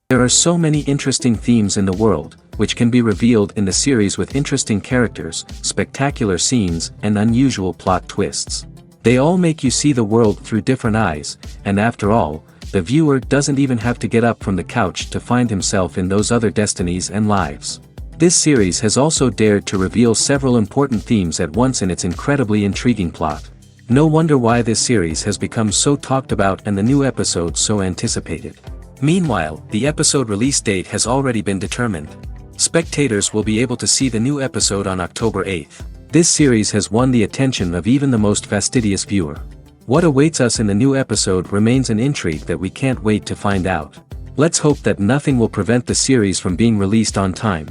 There are so many interesting themes in the world, which can be revealed in the series with interesting characters, spectacular scenes, and unusual plot twists. They all make you see the world through different eyes, and after all, the viewer doesn't even have to get up from the couch to find himself in those other destinies and lives. This series has also dared to reveal several important themes at once in its incredibly intriguing plot. No wonder why this series has become so talked about and the new episodes so anticipated. Meanwhile, the episode release date has already been determined. Spectators will be able to see the new episode on October 8th. This series has won the attention of even the most fastidious viewer. What awaits us in the new episode remains an intrigue that we can't wait to find out. Let's hope that nothing will prevent the series from being released on time.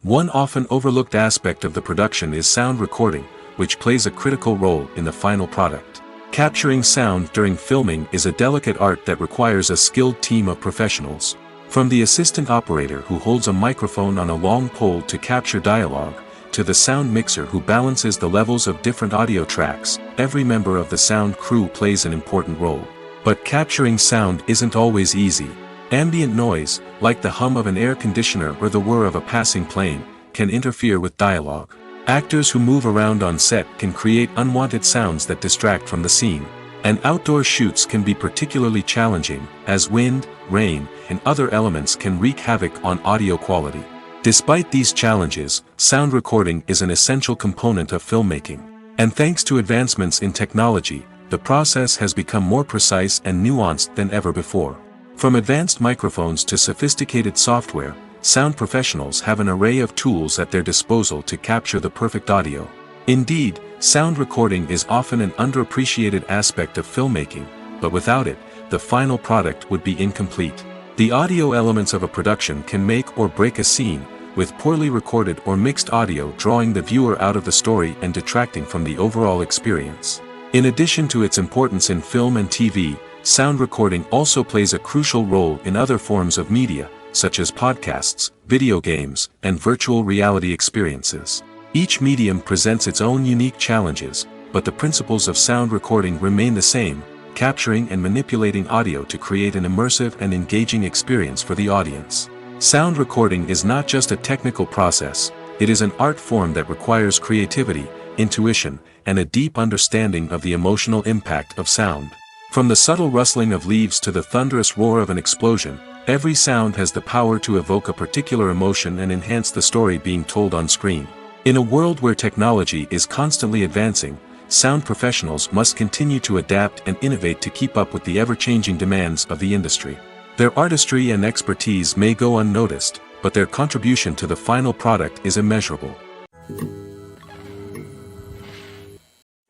One often overlooked aspect of the production is sound recording, which plays a critical role in the final product. Capturing sound during filming is a delicate art that requires a skilled team of professionals. From the assistant operator who holds a microphone on a long pole to capture dialogue, to the sound mixer who balances the levels of different audio tracks, every member of the sound crew plays an important role. But capturing sound isn't always easy. Ambient noise, like the hum of an air conditioner or the whir of a passing plane, can interfere with dialogue. Actors who move around on set can create unwanted sounds that distract from the scene. And outdoor shoots can be particularly challenging, as wind, rain, and other elements can wreak havoc on audio quality. Despite these challenges, sound recording is an essential component of filmmaking. And thanks to advancements in technology, the process has become more precise and nuanced than ever before. From advanced microphones to sophisticated software, sound professionals have an array of tools at their disposal to capture the perfect audio. Indeed, sound recording is often an underappreciated aspect of filmmaking, but without it, the final product would be incomplete. The audio elements of a production can make or break a scene, with poorly recorded or mixed audio drawing the viewer out of the story and detracting from the overall experience. In addition to its importance in film and TV, sound recording also plays a crucial role in other forms of media, such as podcasts, video games, and virtual reality experiences. Each medium presents its own unique challenges, but the principles of sound recording remain the same, capturing and manipulating audio to create an immersive and engaging experience for the audience. Sound recording is not just a technical process, it is an art form that requires creativity, intuition, and a deep understanding of the emotional impact of sound. From the subtle rustling of leaves to the thunderous roar of an explosion, every sound has the power to evoke a particular emotion and enhance the story being told on screen. In a world where technology is constantly advancing, sound professionals must continue to adapt and innovate to keep up with the ever-changing demands of the industry. Their artistry and expertise may go unnoticed, but their contribution to the final product is immeasurable.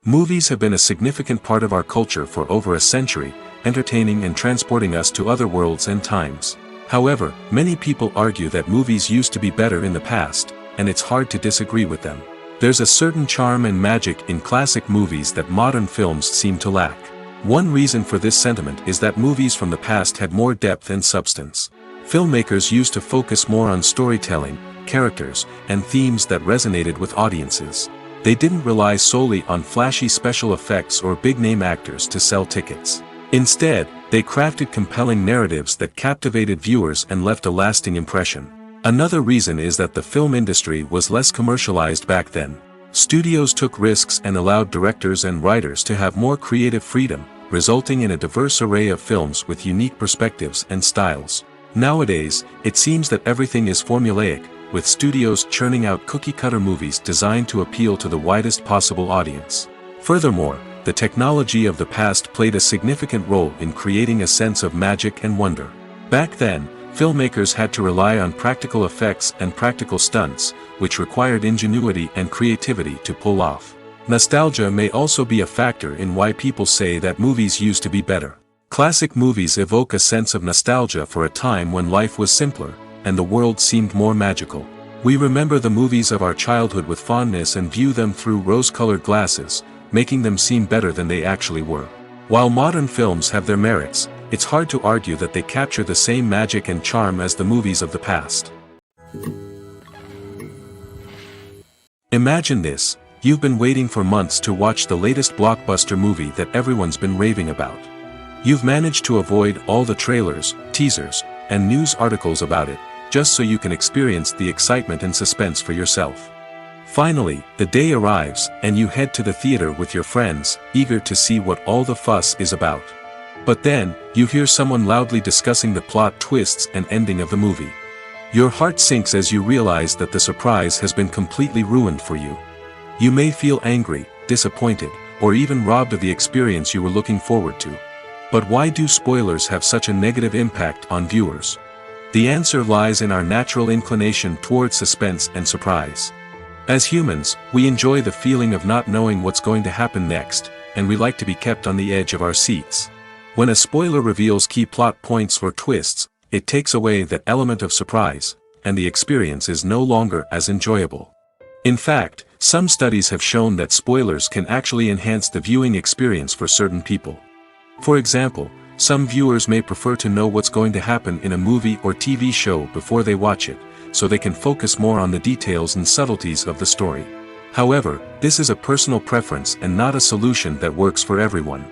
Movies have been a significant part of our culture for over a century, entertaining and transporting us to other worlds and times. However, many people argue that movies used to be better in the past, and it's hard to disagree with them. There's a certain charm and magic in classic movies that modern films seem to lack. One reason for this sentiment is that movies from the past had more depth and substance. Filmmakers used to focus more on storytelling, characters, and themes that resonated with audiences. They didn't rely solely on flashy special effects or big-name actors to sell tickets. Instead, they crafted compelling narratives that captivated viewers and left a lasting impression. Another reason is that the film industry was less commercialized back then. Studios took risks and allowed directors and writers to have more creative freedom, resulting in a diverse array of films with unique perspectives and styles. Nowadays, it seems that everything is formulaic, with studios churning out cookie-cutter movies designed to appeal to the widest possible audience. Furthermore, the technology of the past played a significant role in creating a sense of magic and wonder. Back then, filmmakers had to rely on practical effects and practical stunts, which required ingenuity and creativity to pull off. Nostalgia may also be a factor in why people say that movies used to be better. Classic movies evoke a sense of nostalgia for a time when life was simpler, and the world seemed more magical. We remember the movies of our childhood with fondness and view them through rose-colored glasses, making them seem better than they actually were. While modern films have their merits, it's hard to argue that they capture the same magic and charm as the movies of the past. Imagine this: you've been waiting for months to watch the latest blockbuster movie that everyone's been raving about. You've managed to avoid all the trailers, teasers, and news articles about it, just so you can experience the excitement and suspense for yourself. Finally, the day arrives, and you head to the theater with your friends, eager to see what all the fuss is about. But then, you hear someone loudly discussing the plot twists and ending of the movie. Your heart sinks as you realize that the surprise has been completely ruined for you. You may feel angry, disappointed, or even robbed of the experience you were looking forward to. But why do spoilers have such a negative impact on viewers? The answer lies in our natural inclination toward suspense and surprise. As humans, we enjoy the feeling of not knowing what's going to happen next, and we like to be kept on the edge of our seats. When a spoiler reveals key plot points or twists, it takes away that element of surprise, and the experience is no longer as enjoyable. In fact, some studies have shown that spoilers can actually enhance the viewing experience for certain people. For example, some viewers may prefer to know what's going to happen in a movie or TV show before they watch it, so they can focus more on the details and subtleties of the story. However, this is a personal preference and not a solution that works for everyone.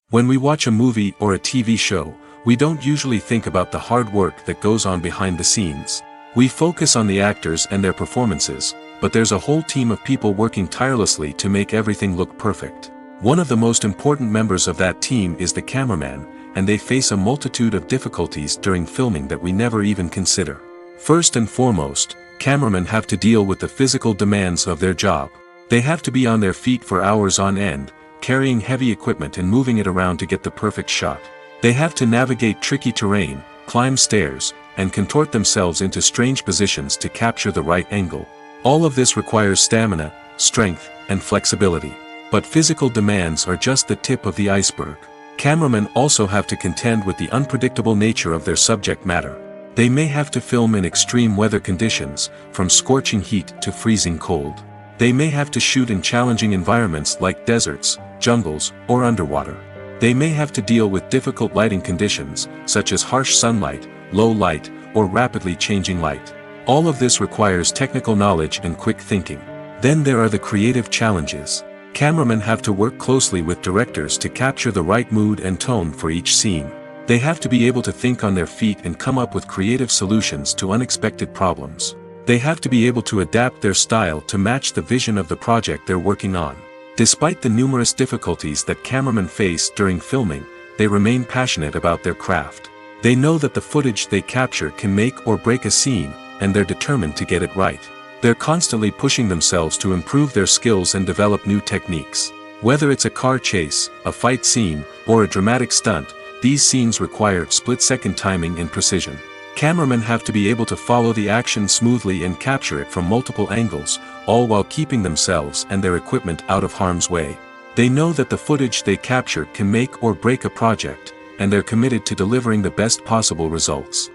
When we watch a movie or a TV show, we don't usually think about the hard work that goes on behind the scenes. We focus on the actors and their performances, but there's a whole team of people working tirelessly to make everything look perfect. One of the most important members of that team is the cameraman, and they face a multitude of difficulties during filming that we never even consider. First and foremost, cameramen have to deal with the physical demands of their job. They have to be on their feet for hours on end, carrying heavy equipment and moving it around to get the perfect shot. They have to navigate tricky terrain, climb stairs, and contort themselves into strange positions to capture the right angle. All of this requires stamina, strength, and flexibility. But physical demands are just the tip of the iceberg. Cameramen also have to contend with the unpredictable nature of their subject matter. They may have to film in extreme weather conditions, from scorching heat to freezing cold. They may have to shoot in challenging environments like deserts, jungles, or underwater. They may have to deal with difficult lighting conditions, such as harsh sunlight, low light, or rapidly changing light. All of this requires technical knowledge and quick thinking. Then there are the creative challenges. Cameramen have to work closely with directors to capture the right mood and tone for each scene. They have to be able to think on their feet and come up with creative solutions to unexpected problems. They have to be able to adapt their style to match the vision of the project they're working on. Despite the numerous difficulties that cameramen face during filming, they remain passionate about their craft. They know that the footage they capture can make or break a scene, and they're determined to get it right. They're constantly pushing themselves to improve their skills and develop new techniques. Whether it's a car chase, a fight scene, or a dramatic stunt, these scenes require split-second timing and precision. Cameramen have to be able to follow the action smoothly and capture it from multiple angles, all while keeping themselves and their equipment out of harm's way. They know that the footage they capture can make or break a project, and they're committed to delivering the best possible results.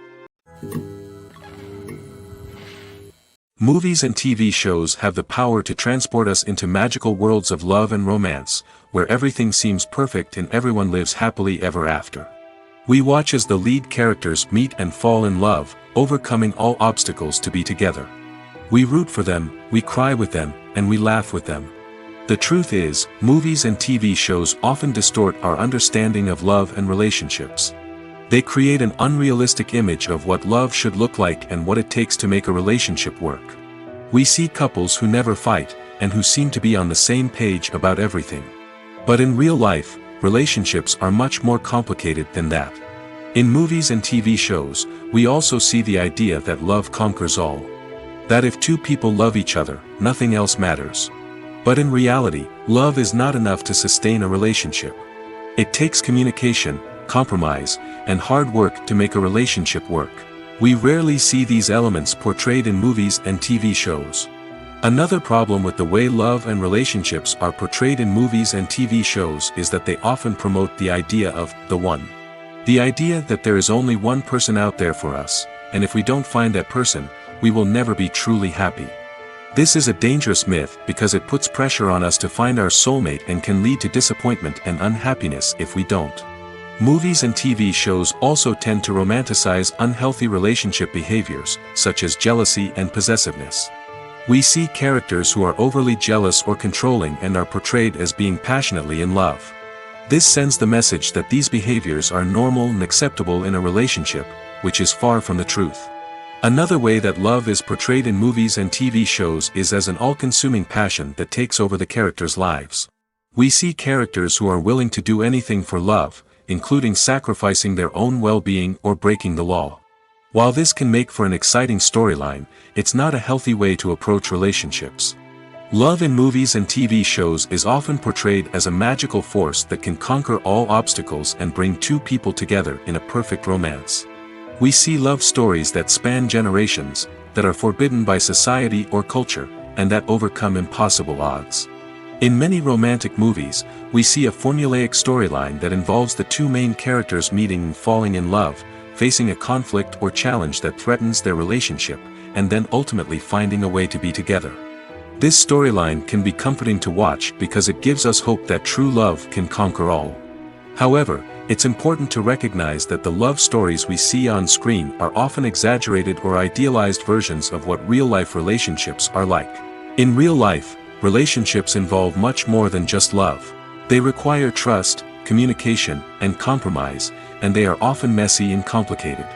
Movies and TV shows have the power to transport us into magical worlds of love and romance, where everything seems perfect and everyone lives happily ever after. We watch as the lead characters meet and fall in love, overcoming all obstacles to be together. We root for them, we cry with them, and we laugh with them. The truth is, movies and TV shows often distort our understanding of love and relationships. They create an unrealistic image of what love should look like and what it takes to make a relationship work. We see couples who never fight, and who seem to be on the same page about everything. But in real life, relationships are much more complicated than that. In movies and TV shows, we also see the idea that love conquers all. That if two people love each other, nothing else matters. But in reality, love is not enough to sustain a relationship. It takes communication, compromise, and hard work to make a relationship work. We rarely see these elements portrayed in movies and TV shows. Another problem with the way love and relationships are portrayed in movies and TV shows is that they often promote the idea of the one. The idea that there is only one person out there for us, and if we don't find that person, we will never be truly happy. This is a dangerous myth because it puts pressure on us to find our soulmate and can lead to disappointment and unhappiness if we don't. Movies and TV shows also tend to romanticize unhealthy relationship behaviors, such as jealousy and possessiveness. We see characters who are overly jealous or controlling and are portrayed as being passionately in love. This sends the message that these behaviors are normal and acceptable in a relationship, which is far from the truth. Another way that love is portrayed in movies and TV shows is as an all-consuming passion that takes over the characters' lives. We see characters who are willing to do anything for love, including sacrificing their own well-being or breaking the law. While this can make for an exciting storyline, it's not a healthy way to approach relationships. Love in movies and TV shows is often portrayed as a magical force that can conquer all obstacles and bring two people together in a perfect romance. We see love stories that span generations, that are forbidden by society or culture, and that overcome impossible odds. In many romantic movies, we see a formulaic storyline that involves the two main characters meeting and falling in love, facing a conflict or challenge that threatens their relationship, and then ultimately finding a way to be together. This storyline can be comforting to watch because it gives us hope that true love can conquer all. However, it's important to recognize that the love stories we see on screen are often exaggerated or idealized versions of what real-life relationships are like. In real life, relationships involve much more than just love. They require trust, communication, and compromise, and they are often messy and complicated.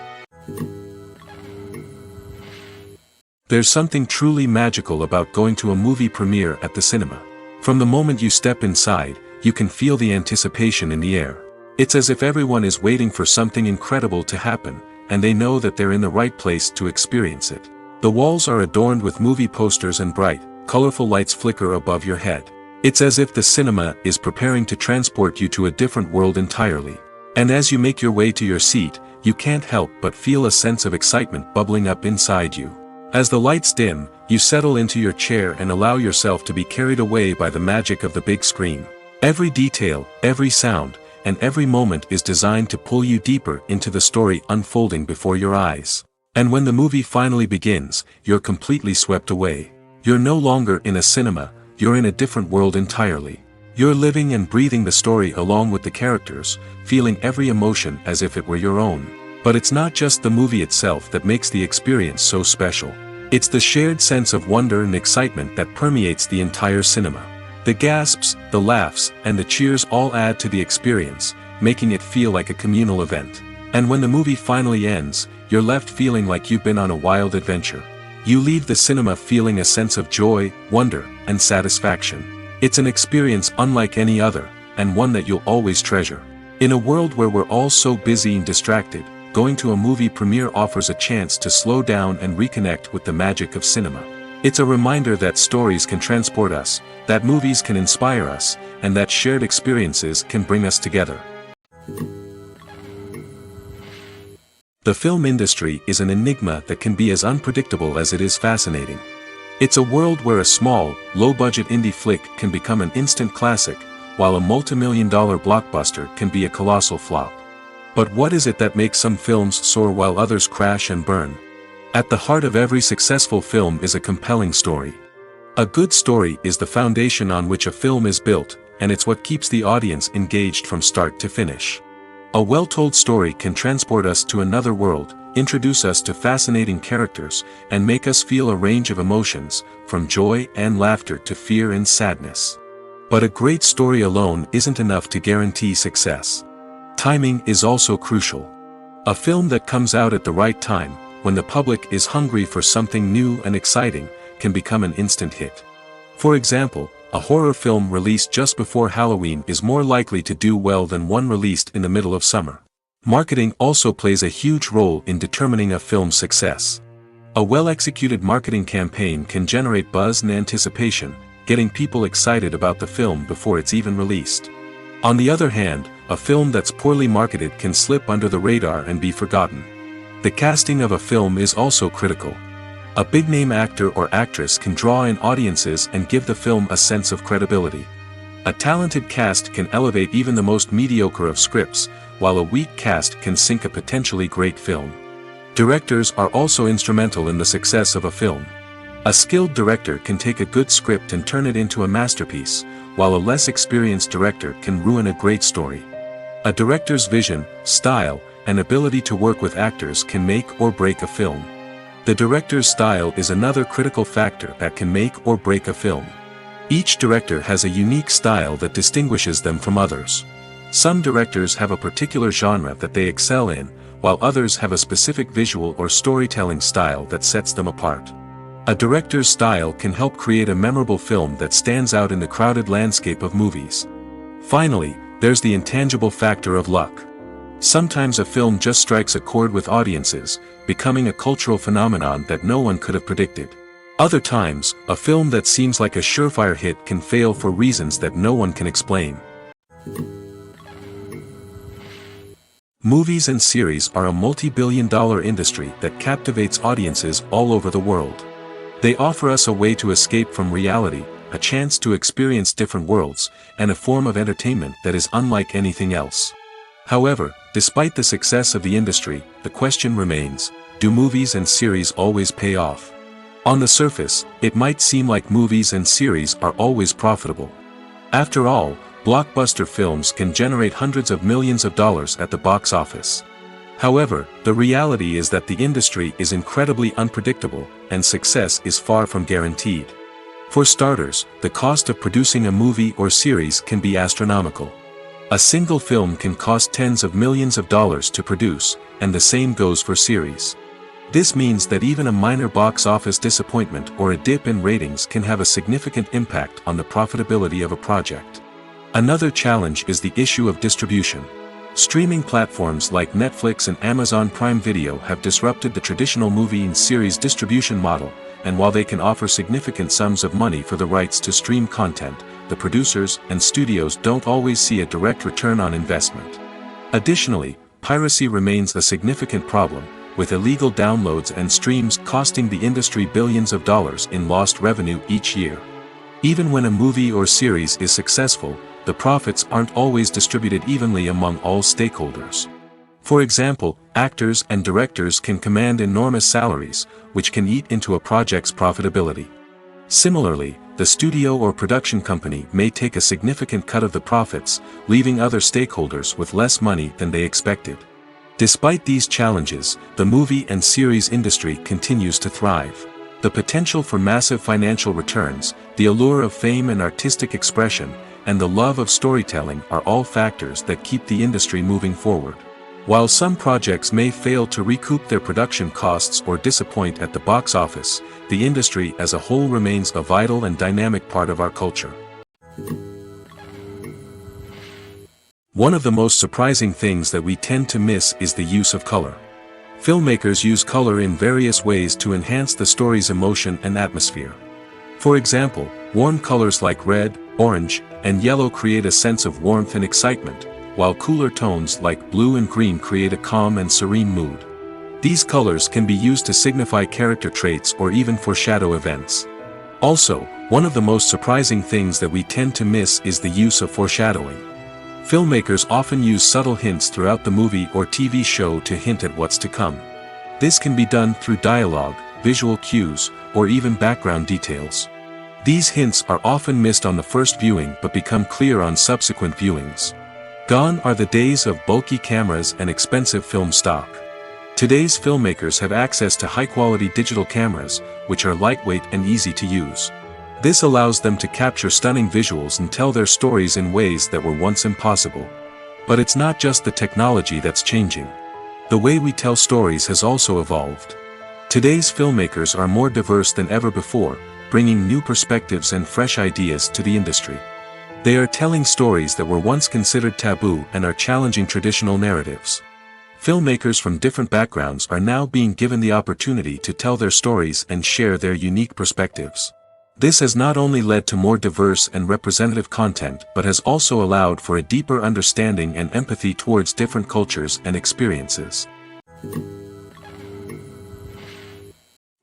There's something truly magical about going to a movie premiere at the cinema. From the moment you step inside, you can feel the anticipation in the air. It's as if everyone is waiting for something incredible to happen, and they know that they're in the right place to experience it. The walls are adorned with movie posters and bright, colorful lights flicker above your head. It's as if the cinema is preparing to transport you to a different world entirely. And as you make your way to your seat, you can't help but feel a sense of excitement bubbling up inside you. As the lights dim, you settle into your chair and allow yourself to be carried away by the magic of the big screen. Every detail, every sound, and every moment is designed to pull you deeper into the story unfolding before your eyes. And when the movie finally begins, you're completely swept away. You're no longer in a cinema, you're in a different world entirely. You're living and breathing the story along with the characters, feeling every emotion as if it were your own. But it's not just the movie itself that makes the experience so special. It's the shared sense of wonder and excitement that permeates the entire cinema. The gasps, the laughs, and the cheers all add to the experience, making it feel like a communal event. And when the movie finally ends, you're left feeling like you've been on a wild adventure. You leave the cinema feeling a sense of joy, wonder, and satisfaction. It's an experience unlike any other, and one that you'll always treasure. In a world where we're all so busy and distracted, going to a movie premiere offers a chance to slow down and reconnect with the magic of cinema. It's a reminder that stories can transport us, that movies can inspire us, and that shared experiences can bring us together. The film industry is an enigma that can be as unpredictable as it is fascinating. It's a world where a small, low-budget indie flick can become an instant classic, while a multi-million-dollar blockbuster can be a colossal flop. But what is it that makes some films soar while others crash and burn? At the heart of every successful film is a compelling story. A good story is the foundation on which a film is built, and it's what keeps the audience engaged from start to finish. A well-told story can transport us to another world, introduce us to fascinating characters, and make us feel a range of emotions, from joy and laughter to fear and sadness. But a great story alone isn't enough to guarantee success. Timing is also crucial. A film that comes out at the right time, when the public is hungry for something new and exciting, can become an instant hit. For example, a horror film released just before Halloween is more likely to do well than one released in the middle of summer. Marketing also plays a huge role in determining a film's success. A well-executed marketing campaign can generate buzz and anticipation, getting people excited about the film before it's even released. On the other hand, a film that's poorly marketed can slip under the radar and be forgotten. The casting of a film is also critical. A big-name actor or actress can draw in audiences and give the film a sense of credibility. A talented cast can elevate even the most mediocre of scripts, while a weak cast can sink a potentially great film. Directors are also instrumental in the success of a film. A skilled director can take a good script and turn it into a masterpiece, while a less experienced director can ruin a great story. A director's vision, style, and ability to work with actors can make or break a film. The director's style is another critical factor that can make or break a film. Each director has a unique style that distinguishes them from others. Some directors have a particular genre that they excel in, while others have a specific visual or storytelling style that sets them apart. A director's style can help create a memorable film that stands out in the crowded landscape of movies. Finally, there's the intangible factor of luck. Sometimes a film just strikes a chord with audiences, becoming a cultural phenomenon that no one could have predicted. Other times, a film that seems like a surefire hit can fail for reasons that no one can explain. Movies and series are a multi-billion-dollar industry that captivates audiences all over the world. They offer us a way to escape from reality, a chance to experience different worlds, and a form of entertainment that is unlike anything else. However, despite the success of the industry, the question remains, do movies and series always pay off? On the surface, it might seem like movies and series are always profitable. After all, blockbuster films can generate hundreds of millions of dollars at the box office. However, the reality is that the industry is incredibly unpredictable, and success is far from guaranteed. For starters, the cost of producing a movie or series can be astronomical. A single film can cost tens of millions of dollars to produce, and the same goes for series. This means that even a minor box office disappointment or a dip in ratings can have a significant impact on the profitability of a project. Another challenge is the issue of distribution. Streaming platforms like Netflix and Amazon Prime Video have disrupted the traditional movie and series distribution model, and while they can offer significant sums of money for the rights to stream content, the producers and studios don't always see a direct return on investment. Additionally, piracy remains a significant problem, with illegal downloads and streams costing the industry billions of dollars in lost revenue each year. Even when a movie or series is successful, the profits aren't always distributed evenly among all stakeholders. For example, actors and directors can command enormous salaries, which can eat into a project's profitability. Similarly, the studio or production company may take a significant cut of the profits, leaving other stakeholders with less money than they expected. Despite these challenges, the movie and series industry continues to thrive. The potential for massive financial returns, the allure of fame and artistic expression, and the love of storytelling are all factors that keep the industry moving forward. While some projects may fail to recoup their production costs or disappoint at the box office, the industry as a whole remains a vital and dynamic part of our culture. One of the most surprising things that we tend to miss is the use of color. Filmmakers use color in various ways to enhance the story's emotion and atmosphere. For example, warm colors like red, orange, and yellow create a sense of warmth and excitement, while cooler tones like blue and green create a calm and serene mood. These colors can be used to signify character traits or even foreshadow events. Also, one of the most surprising things that we tend to miss is the use of foreshadowing. Filmmakers often use subtle hints throughout the movie or TV show to hint at what's to come. This can be done through dialogue, visual cues, or even background details. These hints are often missed on the first viewing but become clear on subsequent viewings. Gone are the days of bulky cameras and expensive film stock. Today's filmmakers have access to high-quality digital cameras, which are lightweight and easy to use. This allows them to capture stunning visuals and tell their stories in ways that were once impossible. But it's not just the technology that's changing. The way we tell stories has also evolved. Today's filmmakers are more diverse than ever before, bringing new perspectives and fresh ideas to the industry. They are telling stories that were once considered taboo and are challenging traditional narratives. Filmmakers from different backgrounds are now being given the opportunity to tell their stories and share their unique perspectives. This has not only led to more diverse and representative content but has also allowed for a deeper understanding and empathy towards different cultures and experiences.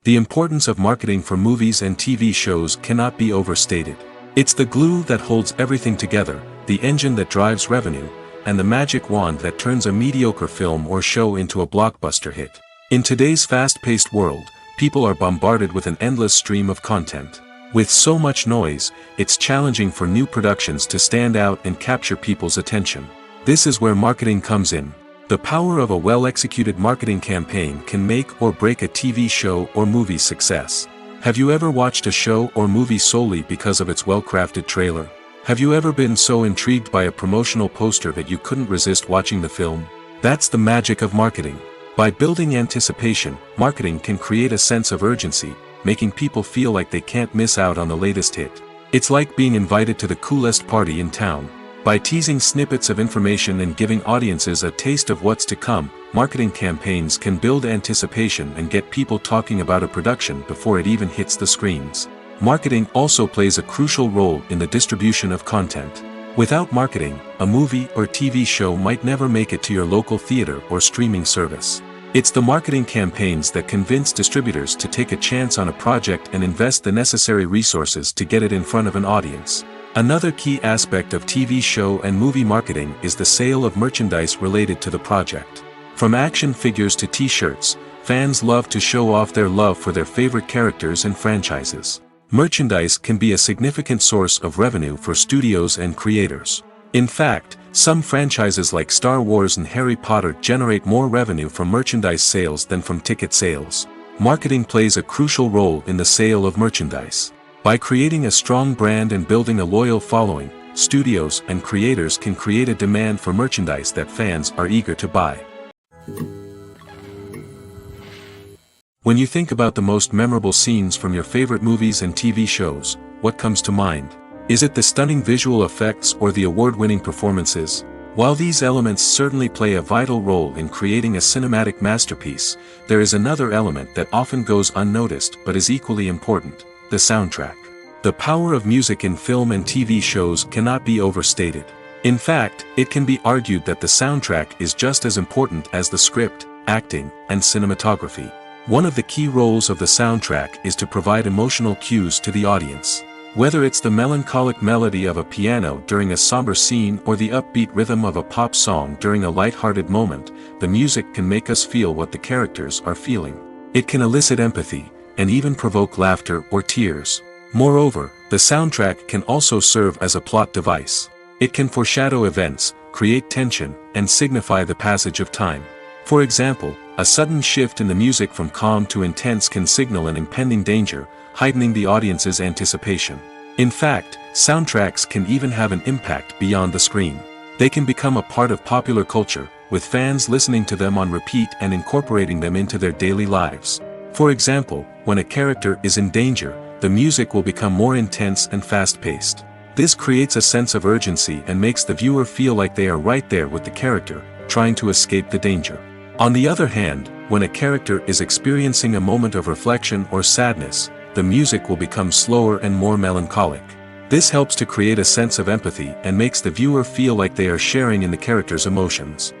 The importance of marketing for movies and TV shows cannot be overstated. It's the glue that holds everything together, the engine that drives revenue, and the magic wand that turns a mediocre film or show into a blockbuster hit. In today's fast-paced world, people are bombarded with an endless stream of content. With so much noise, it's challenging for new productions to stand out and capture people's attention. This is where marketing comes in. The power of a well-executed marketing campaign can make or break a TV show or movie's success. Have you ever watched a show or movie solely because of its well-crafted trailer? Have you ever been so intrigued by a promotional poster that you couldn't resist watching the film? That's the magic of marketing. By building anticipation, marketing can create a sense of urgency, making people feel like they can't miss out on the latest hit. It's like being invited to the coolest party in town. By teasing snippets of information and giving audiences a taste of what's to come, marketing campaigns can build anticipation and get people talking about a production before it even hits the screens. Marketing also plays a crucial role in the distribution of content. Without marketing, a movie or TV show might never make it to your local theater or streaming service. It's the marketing campaigns that convince distributors to take a chance on a project and invest the necessary resources to get it in front of an audience. Another key aspect of TV show and movie marketing is the sale of merchandise related to the project. From action figures to t-shirts, fans love to show off their love for their favorite characters and franchises. Merchandise can be a significant source of revenue for studios and creators. In fact, some franchises like Star Wars and Harry Potter generate more revenue from merchandise sales than from ticket sales. Marketing plays a crucial role in the sale of merchandise. By creating a strong brand and building a loyal following, studios and creators can create a demand for merchandise that fans are eager to buy. When you think about the most memorable scenes from your favorite movies and TV shows, what comes to mind? Is it the stunning visual effects or the award-winning performances? While these elements certainly play a vital role in creating a cinematic masterpiece, there is another element that often goes unnoticed but is equally important: the soundtrack. The power of music in film and TV shows cannot be overstated. In fact, it can be argued that the soundtrack is just as important as the script, acting, and cinematography. One of the key roles of the soundtrack is to provide emotional cues to the audience. Whether it's the melancholic melody of a piano during a somber scene or the upbeat rhythm of a pop song during a light-hearted moment, the music can make us feel what the characters are feeling. It can elicit empathy, and even provoke laughter or tears. Moreover, the soundtrack can also serve as a plot device. It can foreshadow events, create tension, and signify the passage of time. For example, a sudden shift in the music from calm to intense can signal an impending danger, heightening the audience's anticipation. In fact, soundtracks can even have an impact beyond the screen. They can become a part of popular culture, with fans listening to them on repeat and incorporating them into their daily lives. For example, when a character is in danger, the music will become more intense and fast-paced. This creates a sense of urgency and makes the viewer feel like they are right there with the character, trying to escape the danger. On the other hand, when a character is experiencing a moment of reflection or sadness, the music will become slower and more melancholic. This helps to create a sense of empathy and makes the viewer feel like they are sharing in the character's emotions.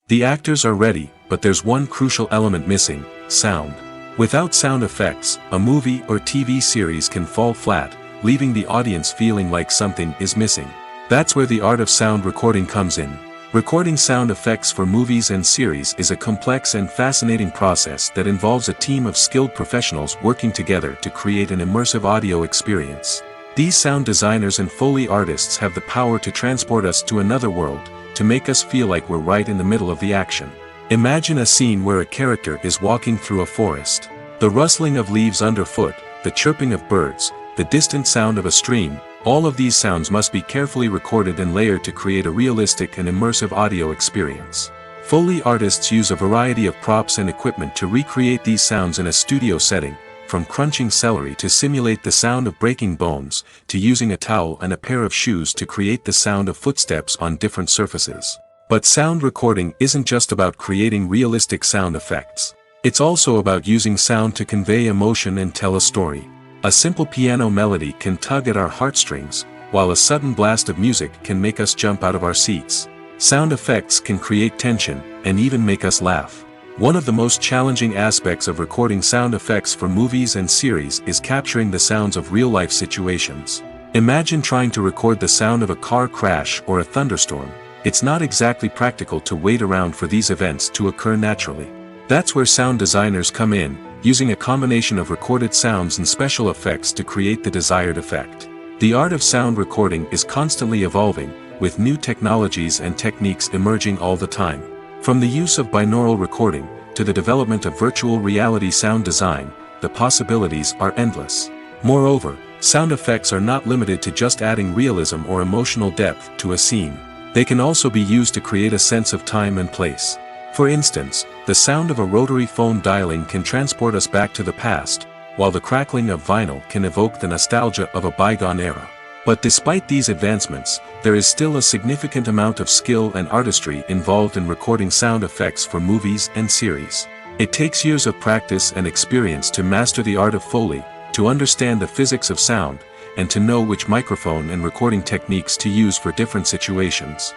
The actors are ready, but there's one crucial element missing: sound. Without sound effects, a movie or TV series can fall flat, leaving the audience feeling like something is missing. That's where the art of sound recording comes in. Recording sound effects for movies and series is a complex and fascinating process that involves a team of skilled professionals working together to create an immersive audio experience. These sound designers and Foley artists have the power to transport us to another world, to make us feel like we're right in the middle of the action. Imagine a scene where a character is walking through a forest. The rustling of leaves underfoot, the chirping of birds, the distant sound of a stream, all of these sounds must be carefully recorded and layered to create a realistic and immersive audio experience. Foley artists use a variety of props and equipment to recreate these sounds in a studio setting, from crunching celery to simulate the sound of breaking bones, to using a towel and a pair of shoes to create the sound of footsteps on different surfaces. But sound recording isn't just about creating realistic sound effects. It's also about using sound to convey emotion and tell a story. A simple piano melody can tug at our heartstrings, while a sudden blast of music can make us jump out of our seats. Sound effects can create tension, and even make us laugh. One of the most challenging aspects of recording sound effects for movies and series is capturing the sounds of real-life situations. Imagine trying to record the sound of a car crash or a thunderstorm. It's not exactly practical to wait around for these events to occur naturally. That's where sound designers come in, using a combination of recorded sounds and special effects to create the desired effect. The art of sound recording is constantly evolving, with new technologies and techniques emerging all the time. From the use of binaural recording, to the development of virtual reality sound design, the possibilities are endless. Moreover, sound effects are not limited to just adding realism or emotional depth to a scene. They can also be used to create a sense of time and place. For instance, the sound of a rotary phone dialing can transport us back to the past, while the crackling of vinyl can evoke the nostalgia of a bygone era. But despite these advancements, there is still a significant amount of skill and artistry involved in recording sound effects for movies and series. It takes years of practice and experience to master the art of Foley, to understand the physics of sound, and to know which microphone and recording techniques to use for different situations.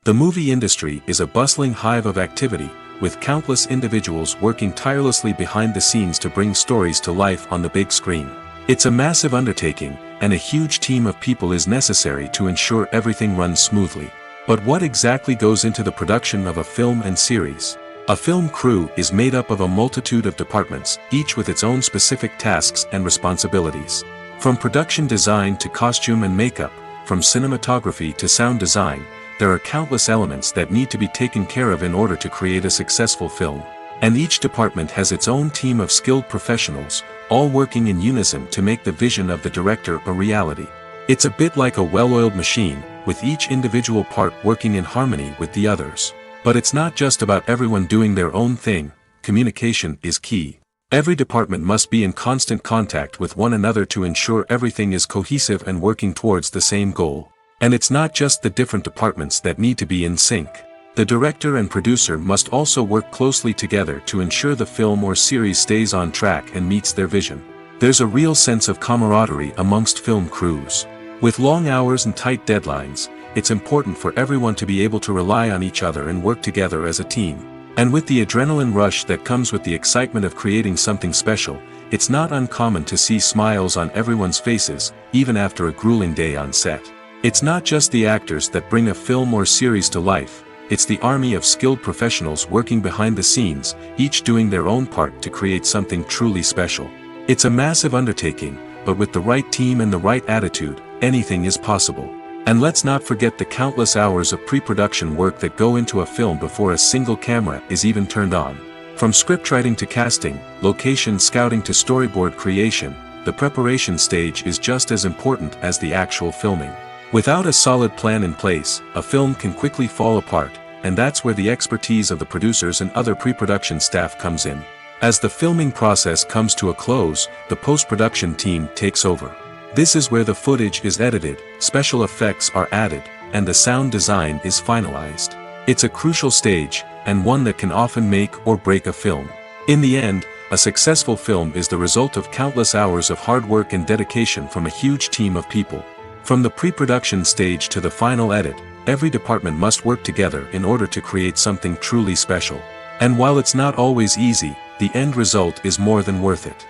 The movie industry is a bustling hive of activity, with countless individuals working tirelessly behind the scenes to bring stories to life on the big screen. It's a massive undertaking, and a huge team of people is necessary to ensure everything runs smoothly. But what exactly goes into the production of a film and series? A film crew is made up of a multitude of departments, each with its own specific tasks and responsibilities. From production design to costume and makeup, from cinematography to sound design, there are countless elements that need to be taken care of in order to create a successful film. And each department has its own team of skilled professionals, all working in unison to make the vision of the director a reality. It's a bit like a well-oiled machine, with each individual part working in harmony with the others. But it's not just about everyone doing their own thing. Communication is key. Every department must be in constant contact with one another to ensure everything is cohesive and working towards the same goal. And it's not just the different departments that need to be in sync. The director and producer must also work closely together to ensure the film or series stays on track and meets their vision. There's a real sense of camaraderie amongst film crews. With long hours and tight deadlines, it's important for everyone to be able to rely on each other and work together as a team. And with the adrenaline rush that comes with the excitement of creating something special, it's not uncommon to see smiles on everyone's faces, even after a grueling day on set. It's not just the actors that bring a film or series to life, it's the army of skilled professionals working behind the scenes, each doing their own part to create something truly special. It's a massive undertaking, but with the right team and the right attitude, anything is possible. And let's not forget the countless hours of pre-production work that go into a film before a single camera is even turned on. From scriptwriting to casting, location scouting to storyboard creation, the preparation stage is just as important as the actual filming. Without a solid plan in place, a film can quickly fall apart, and that's where the expertise of the producers and other pre-production staff comes in. As the filming process comes to a close, the post-production team takes over. This is where the footage is edited, special effects are added, and the sound design is finalized. It's a crucial stage, and one that can often make or break a film. In the end, a successful film is the result of countless hours of hard work and dedication from a huge team of people. From the pre-production stage to the final edit, every department must work together in order to create something truly special. And while it's not always easy, the end result is more than worth it.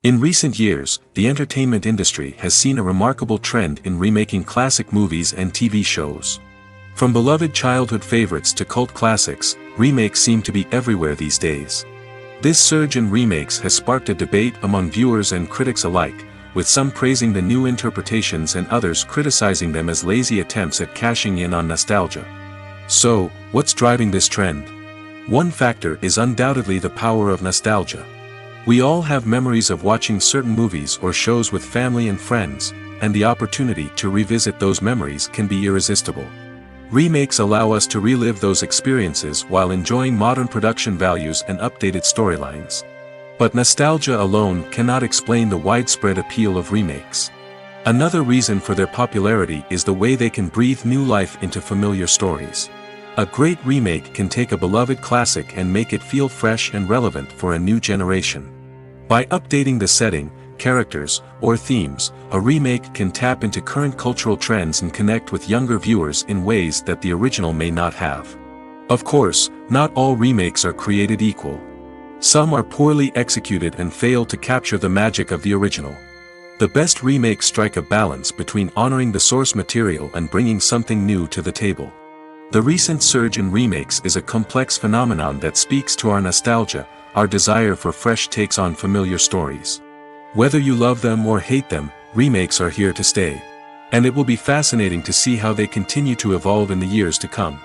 In recent years, the entertainment industry has seen a remarkable trend in remaking classic movies and TV shows. From beloved childhood favorites to cult classics, remakes seem to be everywhere these days. This surge in remakes has sparked a debate among viewers and critics alike, with some praising the new interpretations and others criticizing them as lazy attempts at cashing in on nostalgia. So, what's driving this trend? One factor is undoubtedly the power of nostalgia. We all have memories of watching certain movies or shows with family and friends, and the opportunity to revisit those memories can be irresistible. Remakes allow us to relive those experiences while enjoying modern production values and updated storylines. But nostalgia alone cannot explain the widespread appeal of remakes. Another reason for their popularity is the way they can breathe new life into familiar stories. A great remake can take a beloved classic and make it feel fresh and relevant for a new generation. By updating the setting, characters, or themes, a remake can tap into current cultural trends and connect with younger viewers in ways that the original may not have. Of course, not all remakes are created equal. Some are poorly executed and fail to capture the magic of the original. The best remakes strike a balance between honoring the source material and bringing something new to the table. The recent surge in remakes is a complex phenomenon that speaks to our nostalgia, our desire for fresh takes on familiar stories. Whether you love them or hate them, remakes are here to stay. And it will be fascinating to see how they continue to evolve in the years to come.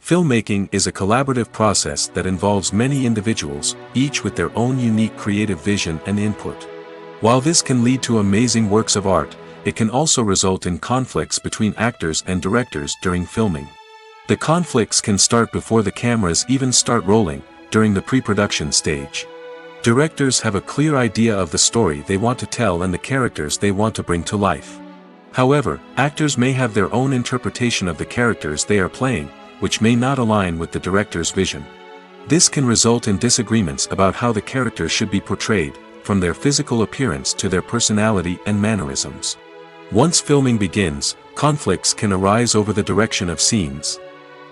Filmmaking is a collaborative process that involves many individuals, each with their own unique creative vision and input. While this can lead to amazing works of art, it can also result in conflicts between actors and directors during filming. The conflicts can start before the cameras even start rolling, during the pre-production stage. Directors have a clear idea of the story they want to tell and the characters they want to bring to life. However, actors may have their own interpretation of the characters they are playing, which may not align with the director's vision. This can result in disagreements about how the characters should be portrayed, from their physical appearance to their personality and mannerisms. Once filming begins, conflicts can arise over the direction of scenes.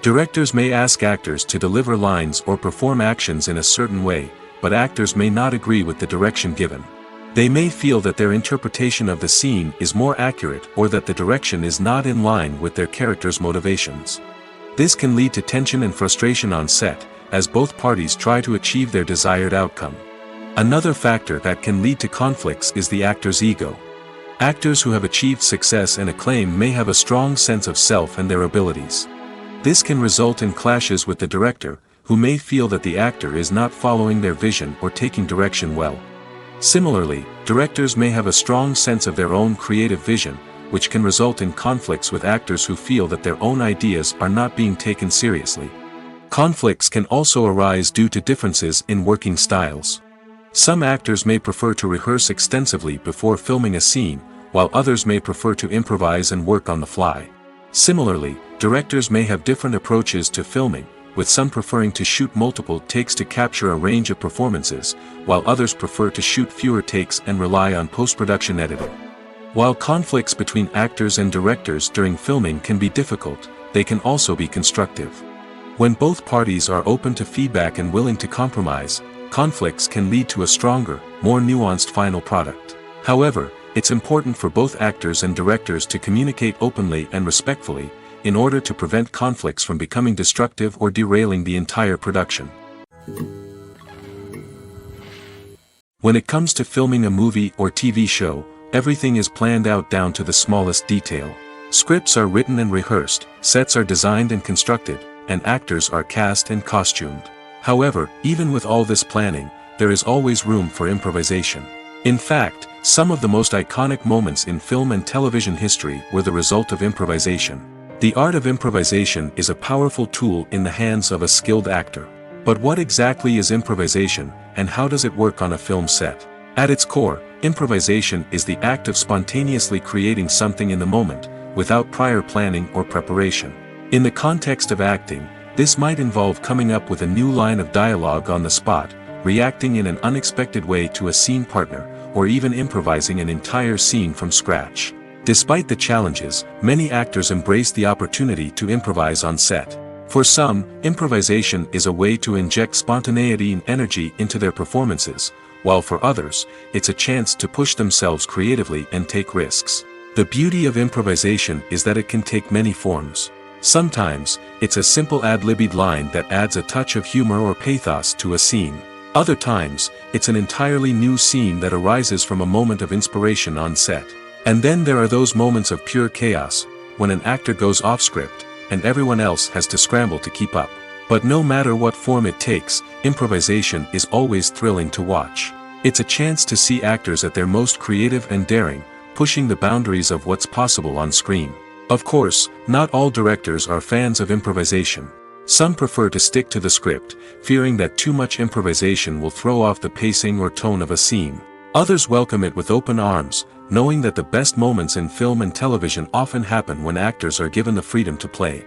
Directors may ask actors to deliver lines or perform actions in a certain way, but actors may not agree with the direction given. They may feel that their interpretation of the scene is more accurate or that the direction is not in line with their character's motivations. This can lead to tension and frustration on set, as both parties try to achieve their desired outcome. Another factor that can lead to conflicts is the actor's ego. Actors who have achieved success and acclaim may have a strong sense of self and their abilities. This can result in clashes with the director, who may feel that the actor is not following their vision or taking direction well. Similarly, directors may have a strong sense of their own creative vision, which can result in conflicts with actors who feel that their own ideas are not being taken seriously. Conflicts can also arise due to differences in working styles. Some actors may prefer to rehearse extensively before filming a scene, while others may prefer to improvise and work on the fly. Similarly, directors may have different approaches to filming, with some preferring to shoot multiple takes to capture a range of performances, while others prefer to shoot fewer takes and rely on post-production editing. While conflicts between actors and directors during filming can be difficult, they can also be constructive. When both parties are open to feedback and willing to compromise, conflicts can lead to a stronger, more nuanced final product. However, it's important for both actors and directors to communicate openly and respectfully, in order to prevent conflicts from becoming destructive or derailing the entire production. When it comes to filming a movie or TV show, everything is planned out down to the smallest detail. Scripts are written and rehearsed, sets are designed and constructed, and actors are cast and costumed. However, even with all this planning, there is always room for improvisation. In fact, some of the most iconic moments in film and television history were the result of improvisation. The art of improvisation is a powerful tool in the hands of a skilled actor. But what exactly is improvisation, and how does it work on a film set? At its core, improvisation is the act of spontaneously creating something in the moment, without prior planning or preparation. In the context of acting, this might involve coming up with a new line of dialogue on the spot, reacting in an unexpected way to a scene partner, or even improvising an entire scene from scratch. Despite the challenges, many actors embrace the opportunity to improvise on set. For some, improvisation is a way to inject spontaneity and energy into their performances, while for others, it's a chance to push themselves creatively and take risks. The beauty of improvisation is that it can take many forms. Sometimes, it's a simple ad-libbed line that adds a touch of humor or pathos to a scene. Other times, it's an entirely new scene that arises from a moment of inspiration on set. And then there are those moments of pure chaos, when an actor goes off script, and everyone else has to scramble to keep up. But no matter what form it takes, improvisation is always thrilling to watch. It's a chance to see actors at their most creative and daring, pushing the boundaries of what's possible on screen. Of course, not all directors are fans of improvisation. Some prefer to stick to the script, fearing that too much improvisation will throw off the pacing or tone of a scene. Others welcome it with open arms, knowing that the best moments in film and television often happen when actors are given the freedom to play.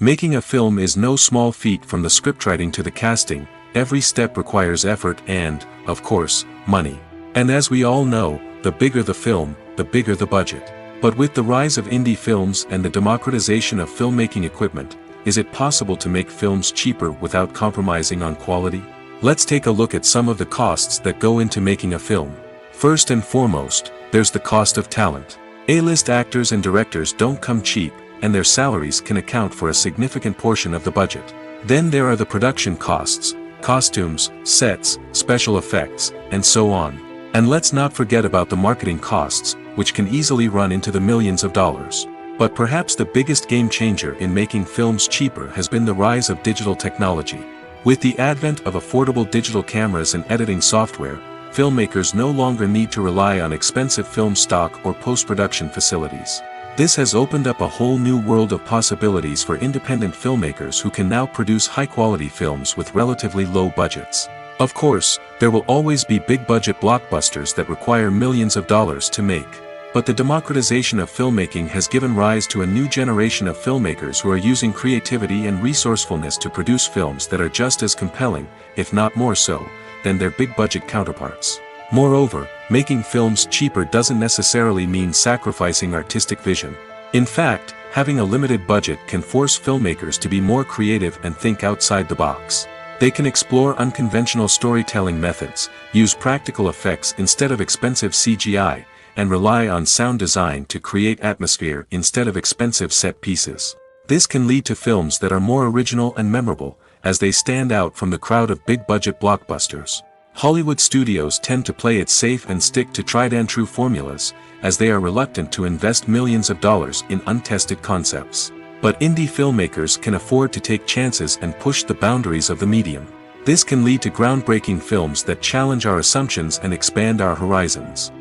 Making a film is no small feat. From the scriptwriting to the casting, every step requires effort and, of course, money. And as we all know, the bigger the film, the bigger the budget. But with the rise of indie films and the democratization of filmmaking equipment, is it possible to make films cheaper without compromising on quality? Let's take a look at some of the costs that go into making a film. First and foremost, there's the cost of talent. A-list actors and directors don't come cheap, and their salaries can account for a significant portion of the budget. Then there are the production costs, costumes, sets, special effects, and so on. And let's not forget about the marketing costs, which can easily run into the millions of dollars. But perhaps the biggest game changer in making films cheaper has been the rise of digital technology. With the advent of affordable digital cameras and editing software, filmmakers no longer need to rely on expensive film stock or post-production facilities. This has opened up a whole new world of possibilities for independent filmmakers who can now produce high-quality films with relatively low budgets. Of course, there will always be big-budget blockbusters that require millions of dollars to make. But the democratization of filmmaking has given rise to a new generation of filmmakers who are using creativity and resourcefulness to produce films that are just as compelling, if not more so, than their big-budget counterparts. Moreover, making films cheaper doesn't necessarily mean sacrificing artistic vision. In fact, having a limited budget can force filmmakers to be more creative and think outside the box. They can explore unconventional storytelling methods, use practical effects instead of expensive CGI, and rely on sound design to create atmosphere instead of expensive set pieces. This can lead to films that are more original and memorable, as they stand out from the crowd of big-budget blockbusters. Hollywood studios tend to play it safe and stick to tried-and-true formulas, as they are reluctant to invest millions of dollars in untested concepts. But indie filmmakers can afford to take chances and push the boundaries of the medium. This can lead to groundbreaking films that challenge our assumptions and expand our horizons.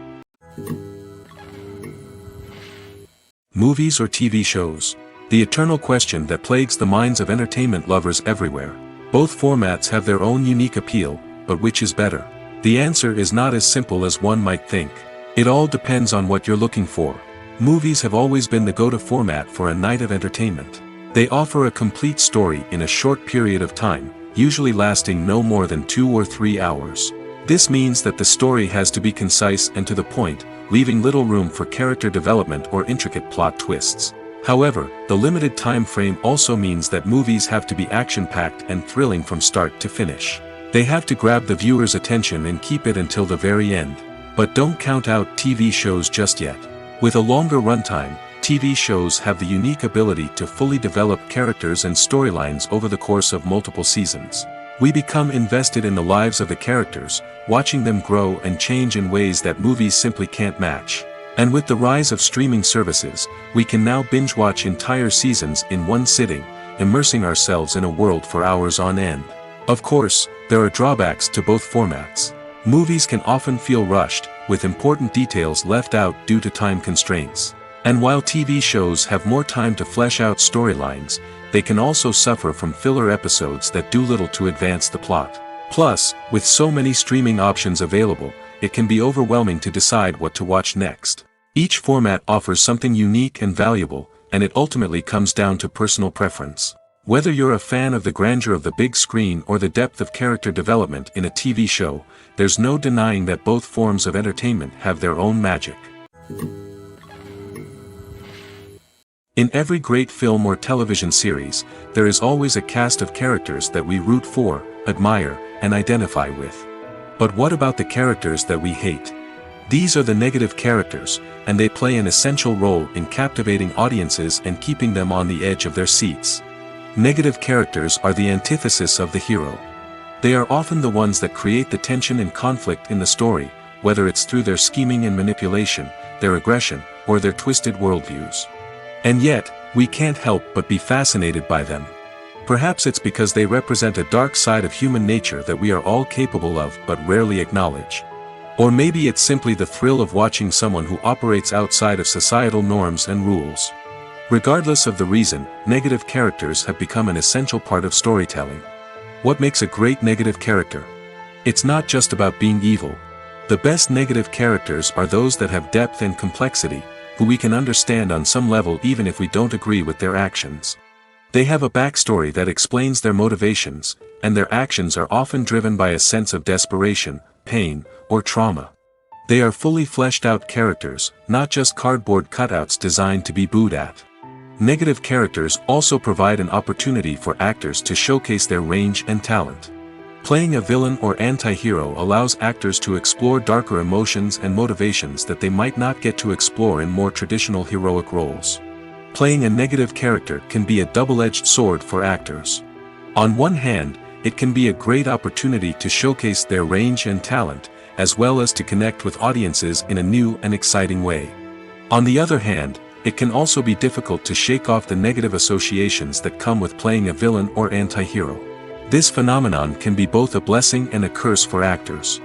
Movies or TV shows? The eternal question that plagues the minds of entertainment lovers everywhere. Both formats have their own unique appeal, but which is better? The answer is not as simple as one might think. It all depends on what you're looking for. Movies have always been the go-to format for a night of entertainment. They offer a complete story in a short period of time, usually lasting no more than 2 or 3 hours. This means that the story has to be concise and to the point, leaving little room for character development or intricate plot twists. However, the limited time frame also means that movies have to be action-packed and thrilling from start to finish. They have to grab the viewer's attention and keep it until the very end. But don't count out TV shows just yet. With a longer runtime, TV shows have the unique ability to fully develop characters and storylines over the course of multiple seasons. We become invested in the lives of the characters, watching them grow and change in ways that movies simply can't match. And with the rise of streaming services, we can now binge-watch entire seasons in one sitting, immersing ourselves in a world for hours on end. Of course, there are drawbacks to both formats. Movies can often feel rushed, with important details left out due to time constraints. And while TV shows have more time to flesh out storylines, they can also suffer from filler episodes that do little to advance the plot. Plus, with so many streaming options available, it can be overwhelming to decide what to watch next. Each format offers something unique and valuable, and it ultimately comes down to personal preference. Whether you're a fan of the grandeur of the big screen or the depth of character development in a TV show, there's no denying that both forms of entertainment have their own magic. In every great film or television series, there is always a cast of characters that we root for, admire, and identify with. But what about the characters that we hate? These are the negative characters, and they play an essential role in captivating audiences and keeping them on the edge of their seats. Negative characters are the antithesis of the hero. They are often the ones that create the tension and conflict in the story, whether it's through their scheming and manipulation, their aggression, or their twisted worldviews. And yet, we can't help but be fascinated by them. Perhaps it's because they represent a dark side of human nature that we are all capable of but rarely acknowledge. Or maybe it's simply the thrill of watching someone who operates outside of societal norms and rules. Regardless of the reason, negative characters have become an essential part of storytelling. What makes a great negative character? It's not just about being evil. The best negative characters are those that have depth and complexity, who we can understand on some level even if we don't agree with their actions. They have a backstory that explains their motivations, and their actions are often driven by a sense of desperation, pain, or trauma. They are fully fleshed out characters, not just cardboard cutouts designed to be booed at. Negative characters also provide an opportunity for actors to showcase their range and talent. Playing a villain or anti-hero allows actors to explore darker emotions and motivations that they might not get to explore in more traditional heroic roles. Playing a negative character can be a double-edged sword for actors. On one hand, it can be a great opportunity to showcase their range and talent, as well as to connect with audiences in a new and exciting way. On the other hand, it can also be difficult to shake off the negative associations that come with playing a villain or anti-hero. This phenomenon can be both a blessing and a curse for actors.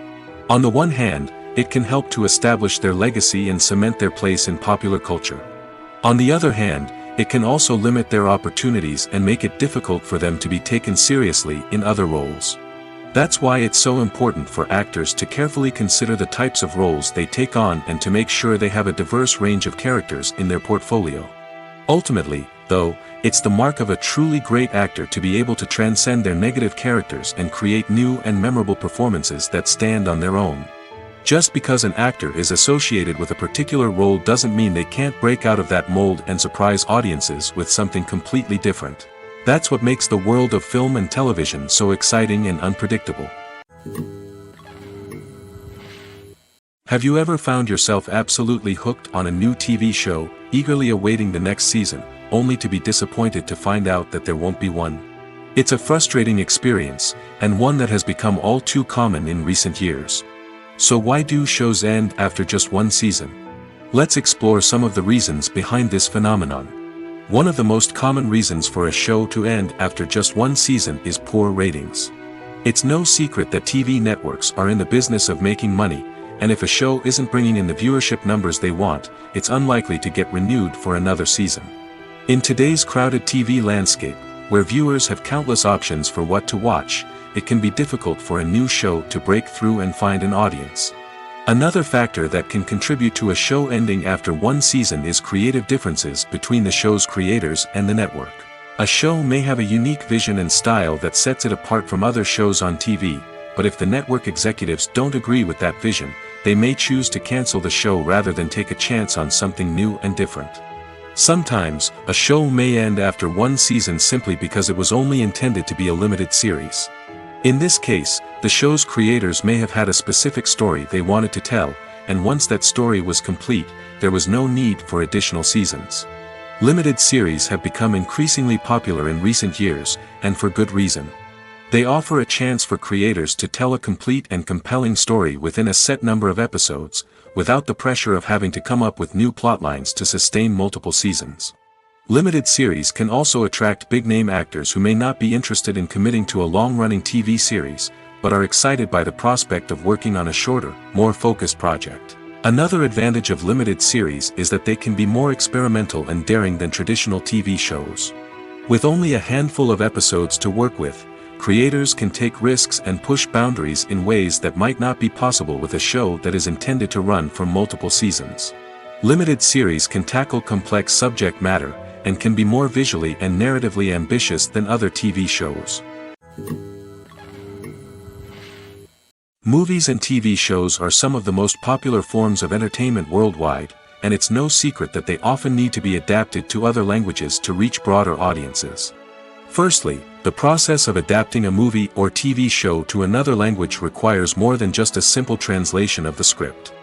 On the one hand, it can help to establish their legacy and cement their place in popular culture. On the other hand, it can also limit their opportunities and make it difficult for them to be taken seriously in other roles. That's why it's so important for actors to carefully consider the types of roles they take on and to make sure they have a diverse range of characters in their portfolio. Ultimately, though, it's the mark of a truly great actor to be able to transcend their negative characters and create new and memorable performances that stand on their own. Just because an actor is associated with a particular role doesn't mean they can't break out of that mold and surprise audiences with something completely different. That's what makes the world of film and television so exciting and unpredictable. Have you ever found yourself absolutely hooked on a new TV show, eagerly awaiting the next season, only to be disappointed to find out that there won't be one? It's a frustrating experience, and one that has become all too common in recent years. So why do shows end after just one season? Let's explore some of the reasons behind this phenomenon. One of the most common reasons for a show to end after just one season is poor ratings. It's no secret that TV networks are in the business of making money, and if a show isn't bringing in the viewership numbers they want, it's unlikely to get renewed for another season. In today's crowded TV landscape, where viewers have countless options for what to watch, it can be difficult for a new show to break through and find an audience. Another factor that can contribute to a show ending after one season is creative differences between the show's creators and the network. A show may have a unique vision and style that sets it apart from other shows on TV, but if the network executives don't agree with that vision, they may choose to cancel the show rather than take a chance on something new and different. Sometimes, a show may end after one season simply because it was only intended to be a limited series. In this case, the show's creators may have had a specific story they wanted to tell, and once that story was complete, there was no need for additional seasons. Limited series have become increasingly popular in recent years, and for good reason. They offer a chance for creators to tell a complete and compelling story within a set number of episodes, without the pressure of having to come up with new plotlines to sustain multiple seasons. Limited series can also attract big-name actors who may not be interested in committing to a long-running TV series, but are excited by the prospect of working on a shorter, more focused project. Another advantage of limited series is that they can be more experimental and daring than traditional TV shows. With only a handful of episodes to work with, creators can take risks and push boundaries in ways that might not be possible with a show that is intended to run for multiple seasons. Limited series can tackle complex subject matter, and can be more visually and narratively ambitious than other TV shows. Movies and TV shows are some of the most popular forms of entertainment worldwide, and it's no secret that they often need to be adapted to other languages to reach broader audiences. Firstly, the process of adapting a movie or TV show to another language requires more than just a simple translation of the script.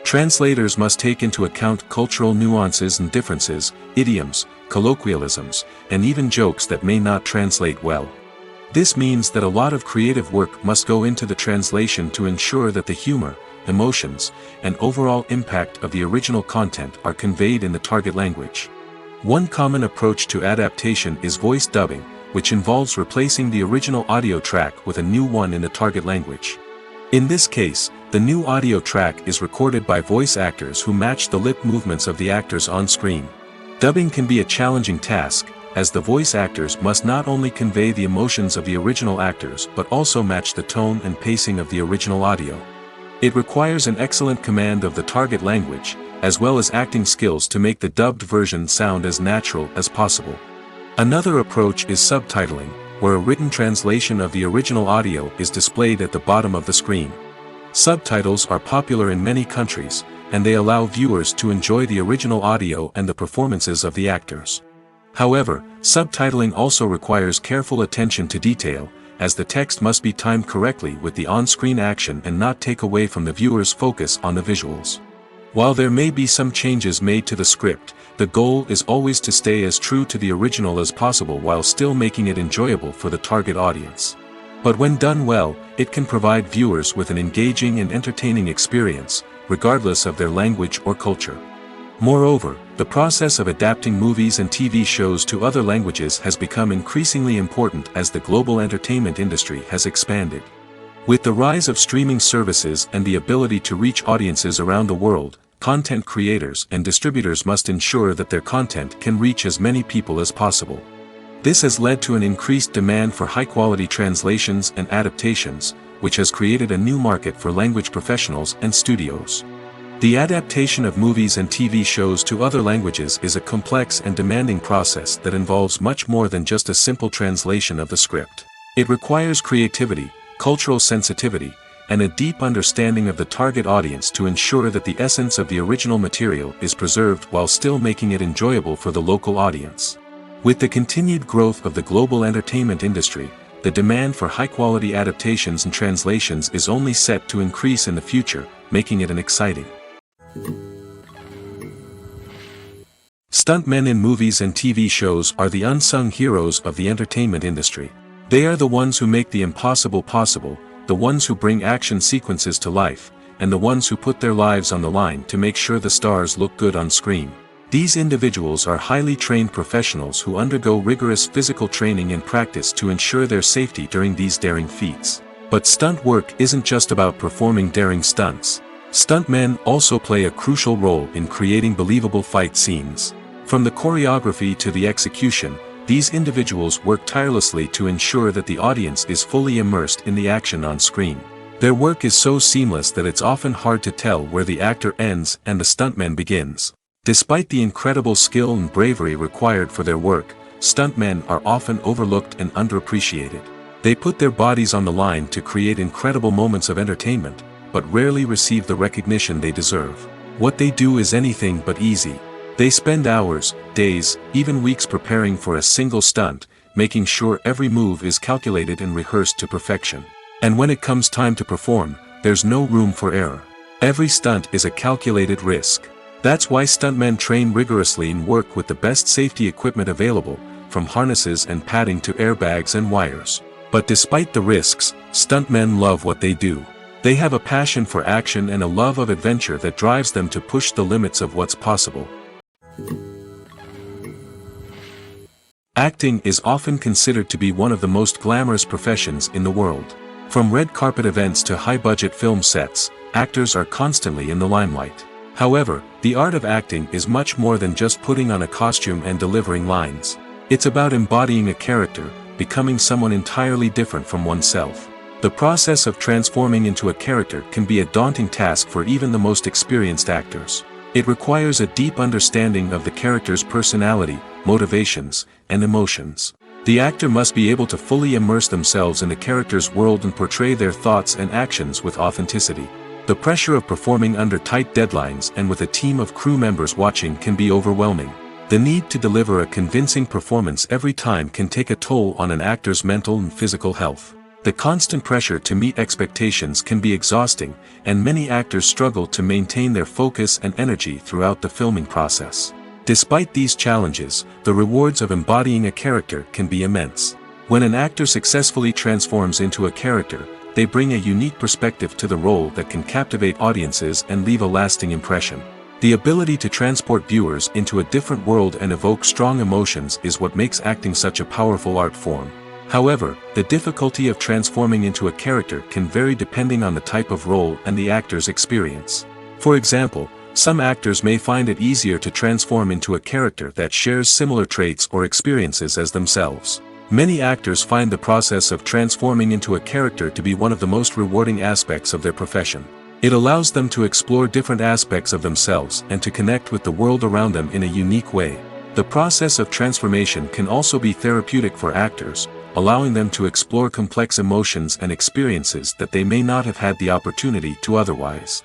Translators must take into account cultural nuances and differences, idioms, colloquialisms, and even jokes that may not translate well. This means that a lot of creative work must go into the translation to ensure that the humor, emotions, and overall impact of the original content are conveyed in the target language. One common approach to adaptation is voice dubbing, which involves replacing the original audio track with a new one in the target language. In this case, the new audio track is recorded by voice actors who match the lip movements of the actors on screen. Dubbing can be a challenging task, as the voice actors must not only convey the emotions of the original actors but also match the tone and pacing of the original audio. It requires an excellent command of the target language, as well as acting skills to make the dubbed version sound as natural as possible. Another approach is subtitling, where a written translation of the original audio is displayed at the bottom of the screen. Subtitles are popular in many countries, and they allow viewers to enjoy the original audio and the performances of the actors. However, subtitling also requires careful attention to detail, as the text must be timed correctly with the on-screen action and not take away from the viewer's focus on the visuals. While there may be some changes made to the script, the goal is always to stay as true to the original as possible while still making it enjoyable for the target audience. But when done well, it can provide viewers with an engaging and entertaining experience, regardless of their language or culture. Moreover, the process of adapting movies and TV shows to other languages has become increasingly important as the global entertainment industry has expanded. With the rise of streaming services and the ability to reach audiences around the world, content creators and distributors must ensure that their content can reach as many people as possible. This has led to an increased demand for high-quality translations and adaptations, which has created a new market for language professionals and studios. The adaptation of movies and TV shows to other languages is a complex and demanding process that involves much more than just a simple translation of the script. It requires creativity, cultural sensitivity, and a deep understanding of the target audience to ensure that the essence of the original material is preserved while still making it enjoyable for the local audience. With the continued growth of the global entertainment industry, the demand for high-quality adaptations and translations is only set to increase in the future, making it an exciting. Stuntmen in movies and TV shows are the unsung heroes of the entertainment industry. They are the ones who make the impossible possible, the ones who bring action sequences to life, and the ones who put their lives on the line to make sure the stars look good on screen. These individuals are highly trained professionals who undergo rigorous physical training and practice to ensure their safety during these daring feats. But stunt work isn't just about performing daring stunts. Stuntmen also play a crucial role in creating believable fight scenes. From the choreography to the execution, these individuals work tirelessly to ensure that the audience is fully immersed in the action on screen. Their work is so seamless that it's often hard to tell where the actor ends and the stuntman begins. Despite the incredible skill and bravery required for their work, stuntmen are often overlooked and underappreciated. They put their bodies on the line to create incredible moments of entertainment, but rarely receive the recognition they deserve. What they do is anything but easy. They spend hours, days, even weeks preparing for a single stunt, making sure every move is calculated and rehearsed to perfection. And when it comes time to perform, there's no room for error. Every stunt is a calculated risk. That's why stuntmen train rigorously and work with the best safety equipment available, from harnesses and padding to airbags and wires. But despite the risks, stuntmen love what they do. They have a passion for action and a love of adventure that drives them to push the limits of what's possible. Acting is often considered to be one of the most glamorous professions in the world. From red carpet events to high-budget film sets, actors are constantly in the limelight. However, the art of acting is much more than just putting on a costume and delivering lines. It's about embodying a character, becoming someone entirely different from oneself. The process of transforming into a character can be a daunting task for even the most experienced actors. It requires a deep understanding of the character's personality, motivations, and emotions. The actor must be able to fully immerse themselves in the character's world and portray their thoughts and actions with authenticity. The pressure of performing under tight deadlines and with a team of crew members watching can be overwhelming. The need to deliver a convincing performance every time can take a toll on an actor's mental and physical health. The constant pressure to meet expectations can be exhausting, and many actors struggle to maintain their focus and energy throughout the filming process. Despite these challenges, the rewards of embodying a character can be immense. When an actor successfully transforms into a character, they bring a unique perspective to the role that can captivate audiences and leave a lasting impression. The ability to transport viewers into a different world and evoke strong emotions is what makes acting such a powerful art form. However, the difficulty of transforming into a character can vary depending on the type of role and the actor's experience. For example, some actors may find it easier to transform into a character that shares similar traits or experiences as themselves. Many actors find the process of transforming into a character to be one of the most rewarding aspects of their profession. It allows them to explore different aspects of themselves and to connect with the world around them in a unique way. The process of transformation can also be therapeutic for actors, allowing them to explore complex emotions and experiences that they may not have had the opportunity to otherwise.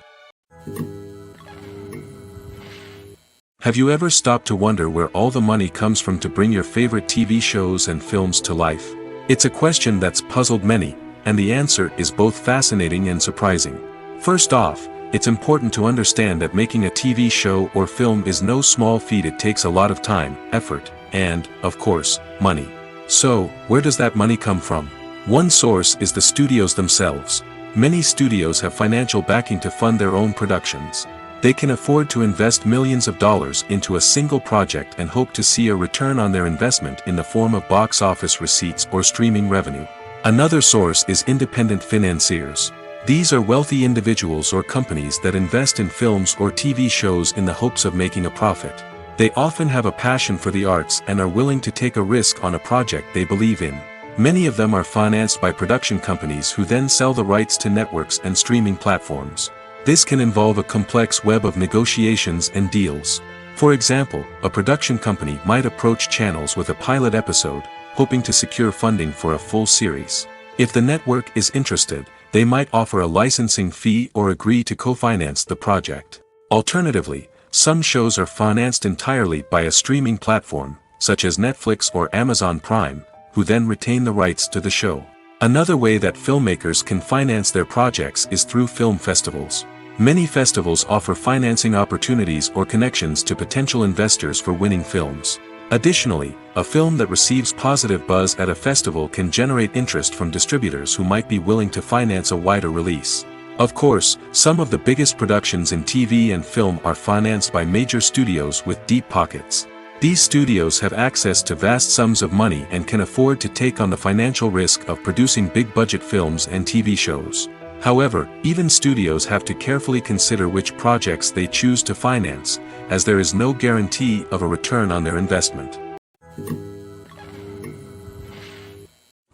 Have you ever stopped to wonder where all the money comes from to bring your favorite TV shows and films to life? It's a question that's puzzled many, and the answer is both fascinating and surprising. First off, it's important to understand that making a TV show or film is no small feat. It takes a lot of time, effort, and, of course, money. So, where does that money come from? One source is the studios themselves. Many studios have financial backing to fund their own productions. They can afford to invest millions of dollars into a single project and hope to see a return on their investment in the form of box office receipts or streaming revenue. Another source is independent financiers. These are wealthy individuals or companies that invest in films or TV shows in the hopes of making a profit. They often have a passion for the arts and are willing to take a risk on a project they believe in. Many of them are financed by production companies who then sell the rights to networks and streaming platforms. This can involve a complex web of negotiations and deals. For example, a production company might approach channels with a pilot episode, hoping to secure funding for a full series. If the network is interested, they might offer a licensing fee or agree to co-finance the project. Alternatively, some shows are financed entirely by a streaming platform, such as Netflix or Amazon Prime, who then retain the rights to the show. Another way that filmmakers can finance their projects is through film festivals. Many festivals offer financing opportunities or connections to potential investors for winning films. Additionally, a film that receives positive buzz at a festival can generate interest from distributors who might be willing to finance a wider release. Of course, some of the biggest productions in TV and film are financed by major studios with deep pockets. These studios have access to vast sums of money and can afford to take on the financial risk of producing big-budget films and TV shows. However, even studios have to carefully consider which projects they choose to finance, as there is no guarantee of a return on their investment.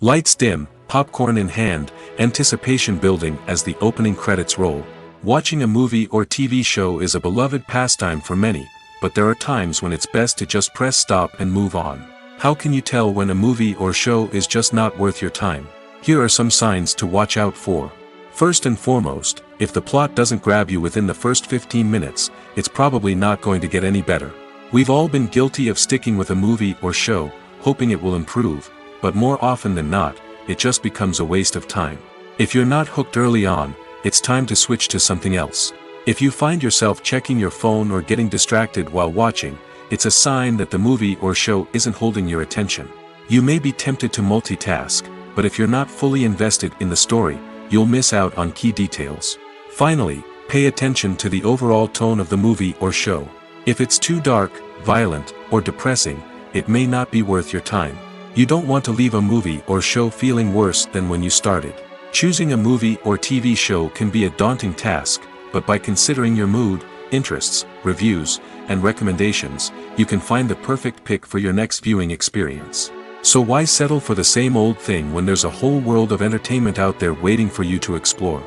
Lights dim, popcorn in hand, anticipation building as the opening credits roll. Watching a movie or TV show is a beloved pastime for many, but there are times when it's best to just press stop and move on. How can you tell when a movie or show is just not worth your time? Here are some signs to watch out for. First and foremost, if the plot doesn't grab you within the first 15 minutes, it's probably not going to get any better. We've all been guilty of sticking with a movie or show, hoping it will improve, but more often than not, it just becomes a waste of time. If you're not hooked early on, it's time to switch to something else. If you find yourself checking your phone or getting distracted while watching, it's a sign that the movie or show isn't holding your attention. You may be tempted to multitask, but if you're not fully invested in the story, you'll miss out on key details. Finally, pay attention to the overall tone of the movie or show. If it's too dark, violent, or depressing, it may not be worth your time. You don't want to leave a movie or show feeling worse than when you started. Choosing a movie or TV show can be a daunting task, but by considering your mood, interests, reviews, and recommendations, you can find the perfect pick for your next viewing experience. So why settle for the same old thing when there's a whole world of entertainment out there waiting for you to explore?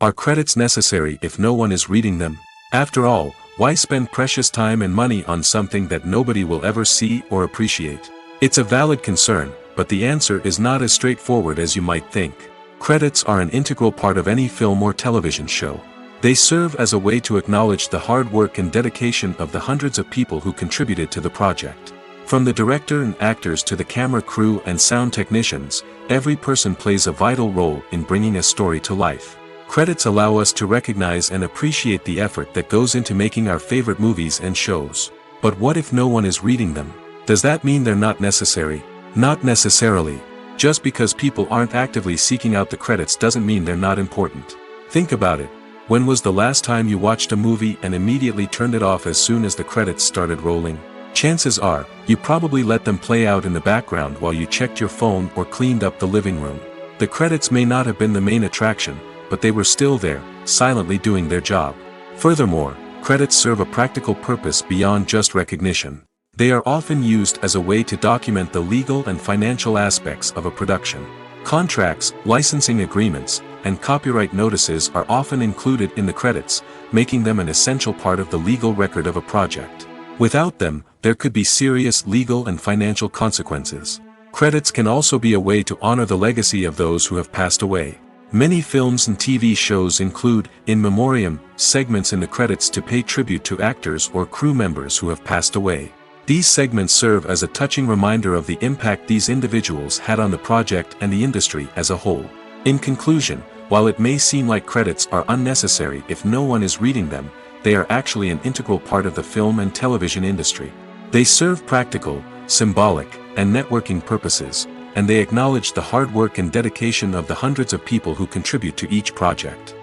Are credits necessary if no one is reading them? After all, why spend precious time and money on something that nobody will ever see or appreciate? It's a valid concern, but the answer is not as straightforward as you might think. Credits are an integral part of any film or television show. They serve as a way to acknowledge the hard work and dedication of the hundreds of people who contributed to the project. From the director and actors to the camera crew and sound technicians, every person plays a vital role in bringing a story to life. Credits allow us to recognize and appreciate the effort that goes into making our favorite movies and shows. But what if no one is reading them? Does that mean they're not necessary? Not necessarily. Just because people aren't actively seeking out the credits doesn't mean they're not important. Think about it. When was the last time you watched a movie and immediately turned it off as soon as the credits started rolling? Chances are, you probably let them play out in the background while you checked your phone or cleaned up the living room. The credits may not have been the main attraction, but they were still there, silently doing their job. Furthermore, credits serve a practical purpose beyond just recognition. They are often used as a way to document the legal and financial aspects of a production. Contracts, licensing agreements, and copyright notices are often included in the credits, making them an essential part of the legal record of a project. Without them, there could be serious legal and financial consequences. Credits can also be a way to honor the legacy of those who have passed away. Many films and TV shows include, in memoriam, segments in the credits to pay tribute to actors or crew members who have passed away. These segments serve as a touching reminder of the impact these individuals had on the project and the industry as a whole. In conclusion, while it may seem like credits are unnecessary if no one is reading them, they are actually an integral part of the film and television industry. They serve practical, symbolic, and networking purposes, and they acknowledge the hard work and dedication of the hundreds of people who contribute to each project.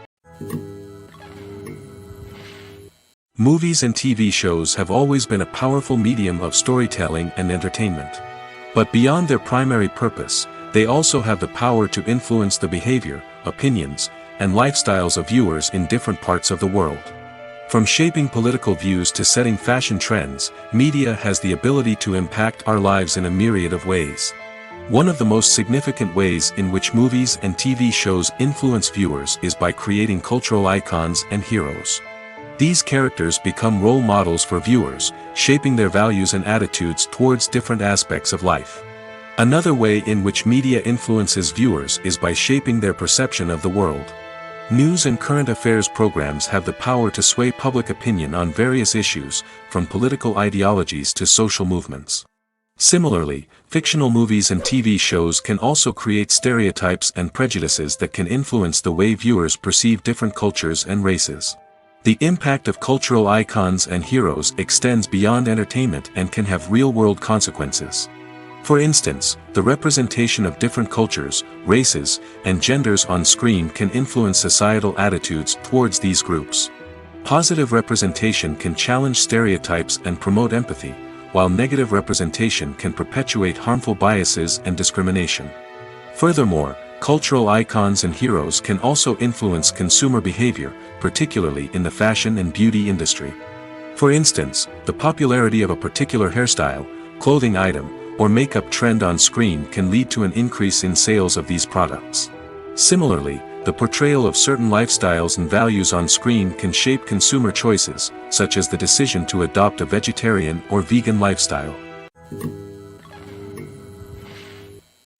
Movies and TV shows have always been a powerful medium of storytelling and entertainment. But beyond their primary purpose, they also have the power to influence the behavior, opinions, and lifestyles of viewers in different parts of the world. From shaping political views to setting fashion trends, media has the ability to impact our lives in a myriad of ways. One of the most significant ways in which movies and TV shows influence viewers is by creating cultural icons and heroes. These characters become role models for viewers, shaping their values and attitudes towards different aspects of life. Another way in which media influences viewers is by shaping their perception of the world. News and current affairs programs have the power to sway public opinion on various issues, from political ideologies to social movements. Similarly, fictional movies and TV shows can also create stereotypes and prejudices that can influence the way viewers perceive different cultures and races. The impact of cultural icons and heroes extends beyond entertainment and can have real-world consequences. For instance, the representation of different cultures, races, and genders on screen can influence societal attitudes towards these groups. Positive representation can challenge stereotypes and promote empathy, while negative representation can perpetuate harmful biases and discrimination. Furthermore, cultural icons and heroes can also influence consumer behavior, particularly in the fashion and beauty industry. For instance, the popularity of a particular hairstyle, clothing item, or makeup trend on screen can lead to an increase in sales of these products. Similarly, the portrayal of certain lifestyles and values on screen can shape consumer choices, such as the decision to adopt a vegetarian or vegan lifestyle.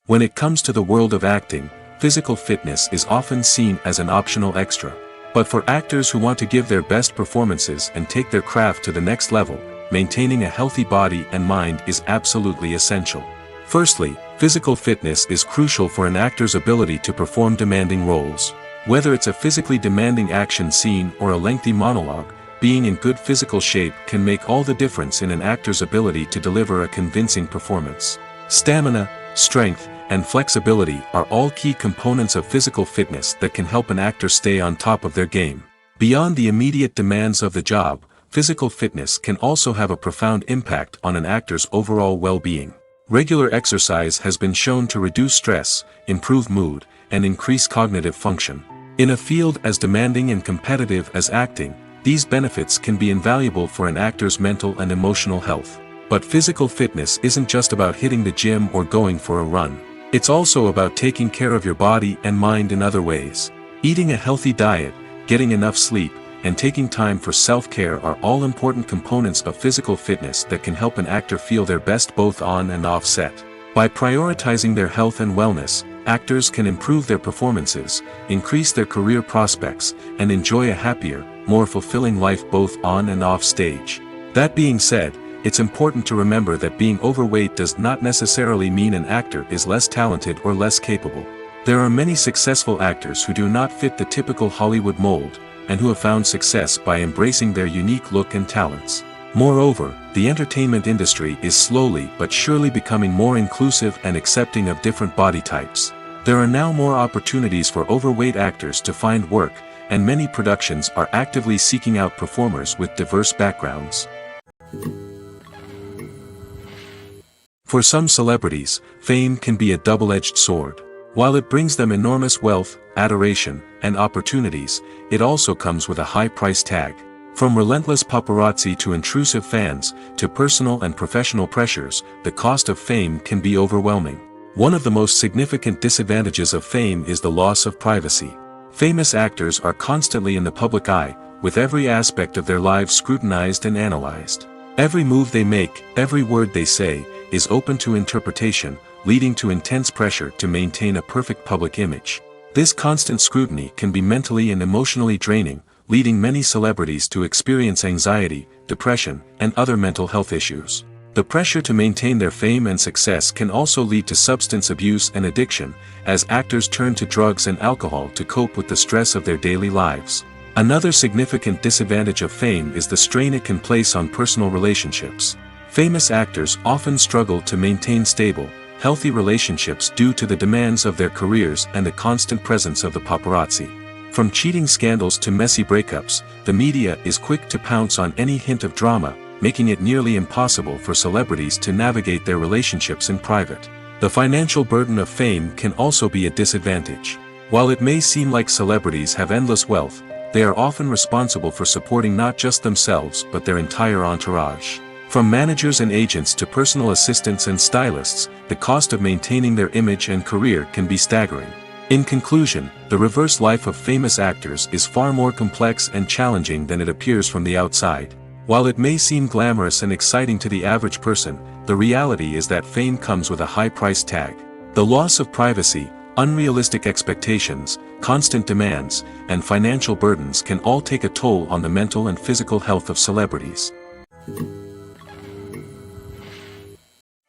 When it comes to the world of acting, physical fitness is often seen as an optional extra. But for actors who want to give their best performances and take their craft to the next level, maintaining a healthy body and mind is absolutely essential. Firstly, physical fitness is crucial for an actor's ability to perform demanding roles. Whether it's a physically demanding action scene or a lengthy monologue, being in good physical shape can make all the difference in an actor's ability to deliver a convincing performance. Stamina, strength, and flexibility are all key components of physical fitness that can help an actor stay on top of their game. Beyond the immediate demands of the job, physical fitness can also have a profound impact on an actor's overall well-being. Regular exercise has been shown to reduce stress, improve mood, and increase cognitive function. In a field as demanding and competitive as acting, these benefits can be invaluable for an actor's mental and emotional health. But physical fitness isn't just about hitting the gym or going for a run. It's also about taking care of your body and mind in other ways. Eating a healthy diet, getting enough sleep, and taking time for self-care are all important components of physical fitness that can help an actor feel their best both on and off set. By prioritizing their health and wellness, actors can improve their performances, increase their career prospects, and enjoy a happier, more fulfilling life both on and off stage. That being said, it's important to remember that being overweight does not necessarily mean an actor is less talented or less capable. There are many successful actors who do not fit the typical Hollywood mold, and who have found success by embracing their unique look and talents. Moreover, the entertainment industry is slowly but surely becoming more inclusive and accepting of different body types. There are now more opportunities for overweight actors to find work, and many productions are actively seeking out performers with diverse backgrounds. For some celebrities, fame can be a double-edged sword. While it brings them enormous wealth, adoration, and opportunities, it also comes with a high price tag. From relentless paparazzi to intrusive fans, to personal and professional pressures, the cost of fame can be overwhelming. One of the most significant disadvantages of fame is the loss of privacy. Famous actors are constantly in the public eye, with every aspect of their lives scrutinized and analyzed. Every move they make, every word they say, is open to interpretation, leading to intense pressure to maintain a perfect public image. This constant scrutiny can be mentally and emotionally draining, leading many celebrities to experience anxiety, depression, and other mental health issues. The pressure to maintain their fame and success can also lead to substance abuse and addiction, as actors turn to drugs and alcohol to cope with the stress of their daily lives. Another significant disadvantage of fame is the strain it can place on personal relationships. Famous actors often struggle to maintain stable, healthy relationships due to the demands of their careers and the constant presence of the paparazzi. From cheating scandals to messy breakups, the media is quick to pounce on any hint of drama, making it nearly impossible for celebrities to navigate their relationships in private. The financial burden of fame can also be a disadvantage. While it may seem like celebrities have endless wealth, they are often responsible for supporting not just themselves but their entire entourage. From managers and agents to personal assistants and stylists, the cost of maintaining their image and career can be staggering. In conclusion, the reverse life of famous actors is far more complex and challenging than it appears from the outside. While it may seem glamorous and exciting to the average person, the reality is that fame comes with a high price tag. The loss of privacy, unrealistic expectations, constant demands, and financial burdens can all take a toll on the mental and physical health of celebrities.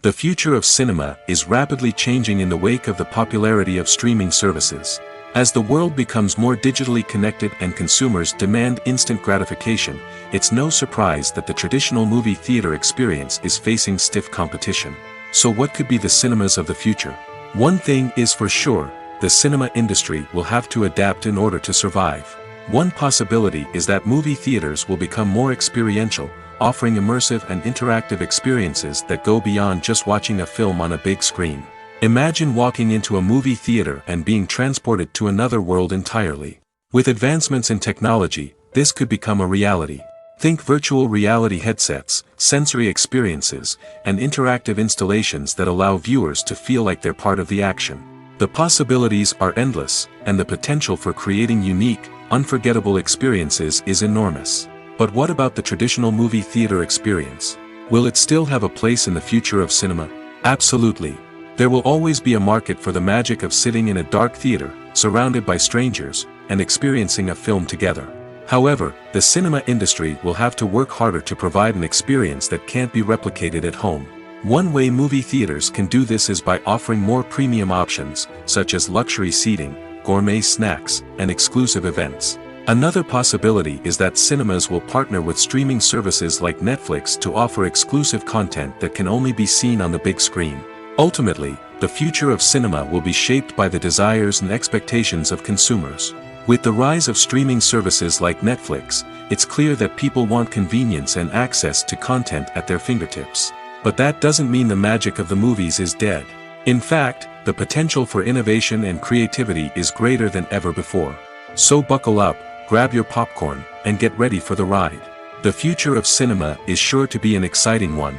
The future of cinema is rapidly changing in the wake of the popularity of streaming services. As the world becomes more digitally connected and consumers demand instant gratification, it's no surprise that the traditional movie theater experience is facing stiff competition. So what could be the cinemas of the future? One thing is for sure, the cinema industry will have to adapt in order to survive. One possibility is that movie theaters will become more experiential, offering immersive and interactive experiences that go beyond just watching a film on a big screen. Imagine walking into a movie theater and being transported to another world entirely. With advancements in technology, this could become a reality. Think virtual reality headsets, sensory experiences, and interactive installations that allow viewers to feel like they're part of the action. The possibilities are endless, and the potential for creating unique, unforgettable experiences is enormous. But what about the traditional movie theater experience? Will it still have a place in the future of cinema? Absolutely. There will always be a market for the magic of sitting in a dark theater, surrounded by strangers, and experiencing a film together. However, the cinema industry will have to work harder to provide an experience that can't be replicated at home. One way movie theaters can do this is by offering more premium options, such as luxury seating, gourmet snacks, and exclusive events. Another possibility is that cinemas will partner with streaming services like Netflix to offer exclusive content that can only be seen on the big screen. Ultimately, the future of cinema will be shaped by the desires and expectations of consumers. With the rise of streaming services like Netflix, it's clear that people want convenience and access to content at their fingertips. But that doesn't mean the magic of the movies is dead. In fact, the potential for innovation and creativity is greater than ever before. So buckle up, grab your popcorn, and get ready for the ride. The future of cinema is sure to be an exciting one.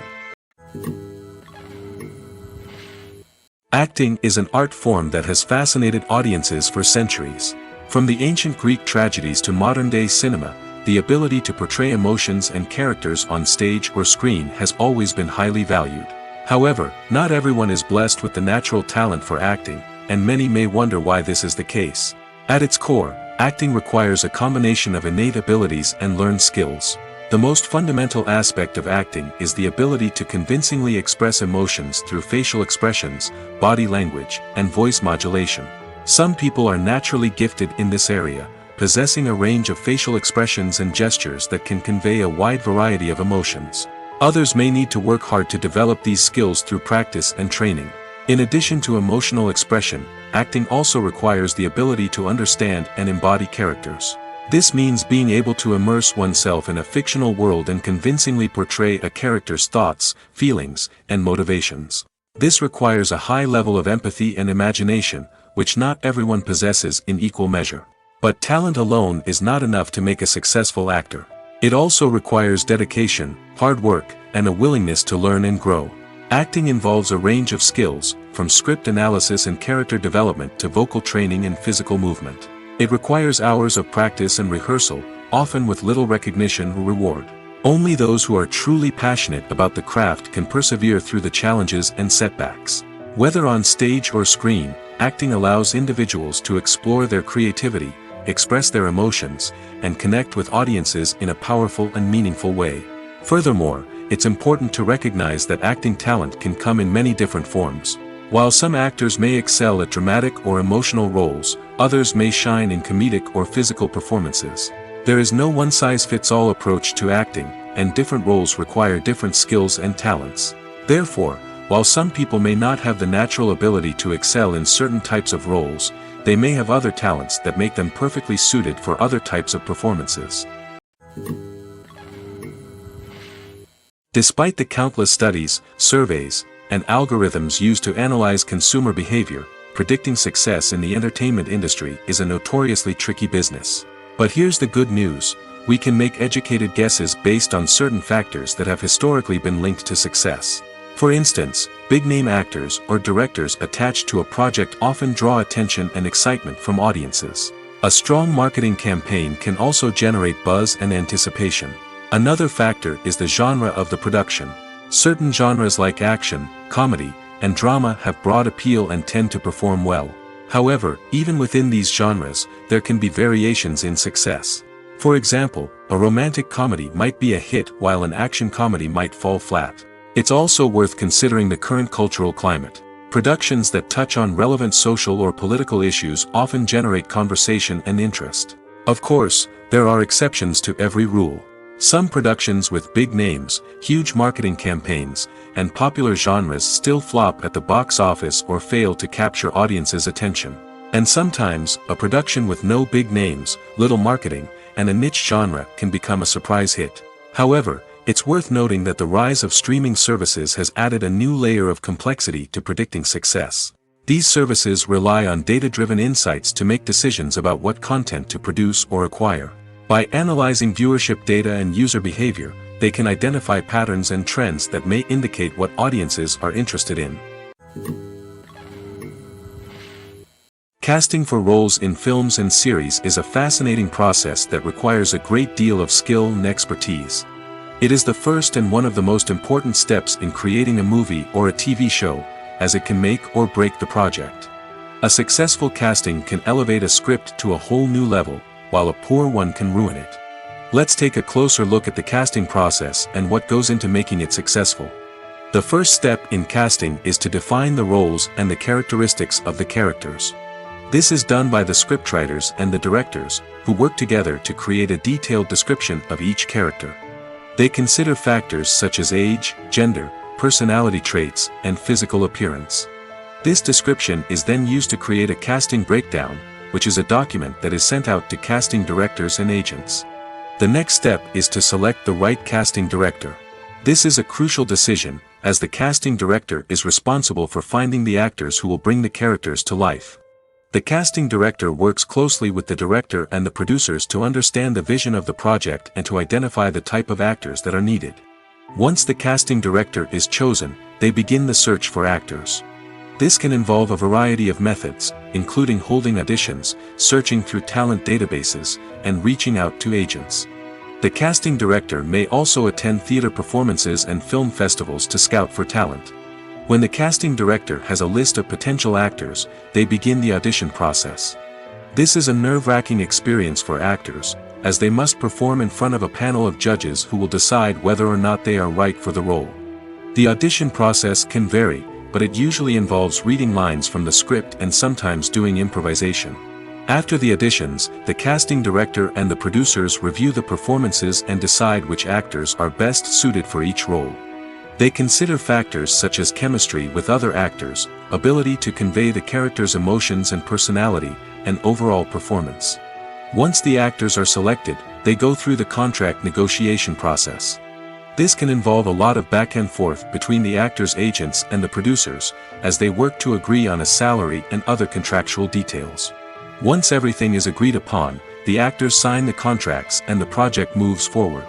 Acting is an art form that has fascinated audiences for centuries. From the ancient Greek tragedies to modern-day cinema, the ability to portray emotions and characters on stage or screen has always been highly valued. However, not everyone is blessed with the natural talent for acting, and many may wonder why this is the case. At its core, acting requires a combination of innate abilities and learned skills. The most fundamental aspect of acting is the ability to convincingly express emotions through facial expressions, body language, and voice modulation. Some people are naturally gifted in this area, possessing a range of facial expressions and gestures that can convey a wide variety of emotions. Others may need to work hard to develop these skills through practice and training. In addition to emotional expression, acting also requires the ability to understand and embody characters. This means being able to immerse oneself in a fictional world and convincingly portray a character's thoughts, feelings, and motivations. This requires a high level of empathy and imagination, which not everyone possesses in equal measure. But talent alone is not enough to make a successful actor. It also requires dedication, hard work, and a willingness to learn and grow. Acting involves a range of skills, from script analysis and character development to vocal training and physical movement. It requires hours of practice and rehearsal, often with little recognition or reward. Only those who are truly passionate about the craft can persevere through the challenges and setbacks. Whether on stage or screen, acting allows individuals to explore their creativity, express their emotions, and connect with audiences in a powerful and meaningful way. Furthermore, it's important to recognize that acting talent can come in many different forms. While some actors may excel at dramatic or emotional roles, others may shine in comedic or physical performances. There is no one-size-fits-all approach to acting, and different roles require different skills and talents. Therefore, while some people may not have the natural ability to excel in certain types of roles, they may have other talents that make them perfectly suited for other types of performances. Despite the countless studies, surveys, and algorithms used to analyze consumer behavior, predicting success in the entertainment industry is a notoriously tricky business. But here's the good news: we can make educated guesses based on certain factors that have historically been linked to success. For instance, big-name actors or directors attached to a project often draw attention and excitement from audiences. A strong marketing campaign can also generate buzz and anticipation. Another factor is the genre of the production. Certain genres like action, comedy, and drama have broad appeal and tend to perform well. However, even within these genres, there can be variations in success. For example, a romantic comedy might be a hit while an action comedy might fall flat. It's also worth considering the current cultural climate. Productions that touch on relevant social or political issues often generate conversation and interest. Of course, there are exceptions to every rule. Some productions with big names, huge marketing campaigns, and popular genres still flop at the box office or fail to capture audiences' attention. And sometimes, a production with no big names, little marketing, and a niche genre can become a surprise hit. However, it's worth noting that the rise of streaming services has added a new layer of complexity to predicting success. These services rely on data-driven insights to make decisions about what content to produce or acquire. By analyzing viewership data and user behavior, they can identify patterns and trends that may indicate what audiences are interested in. Casting for roles in films and series is a fascinating process that requires a great deal of skill and expertise. It is the first and one of the most important steps in creating a movie or a TV show, as it can make or break the project. A successful casting can elevate a script to a whole new level, while a poor one can ruin it. Let's take a closer look at the casting process and what goes into making it successful. The first step in casting is to define the roles and the characteristics of the characters. This is done by the scriptwriters and the directors, who work together to create a detailed description of each character. They consider factors such as age, gender, personality traits, and physical appearance. This description is then used to create a casting breakdown, which is a document that is sent out to casting directors and agents. The next step is to select the right casting director. This is a crucial decision, as the casting director is responsible for finding the actors who will bring the characters to life. The casting director works closely with the director and the producers to understand the vision of the project and to identify the type of actors that are needed. Once the casting director is chosen, they begin the search for actors. This can involve a variety of methods, including holding auditions, searching through talent databases, and reaching out to agents. The casting director may also attend theater performances and film festivals to scout for talent. When the casting director has a list of potential actors, they begin the audition process. This is a nerve-wracking experience for actors, as they must perform in front of a panel of judges who will decide whether or not they are right for the role. The audition process can vary, but it usually involves reading lines from the script and sometimes doing improvisation. After the auditions, the casting director and the producers review the performances and decide which actors are best suited for each role. They consider factors such as chemistry with other actors, ability to convey the character's emotions and personality, and overall performance. Once the actors are selected, they go through the contract negotiation process. This can involve a lot of back and forth between the actors' agents and the producers, as they work to agree on a salary and other contractual details. Once everything is agreed upon, the actors sign the contracts and the project moves forward.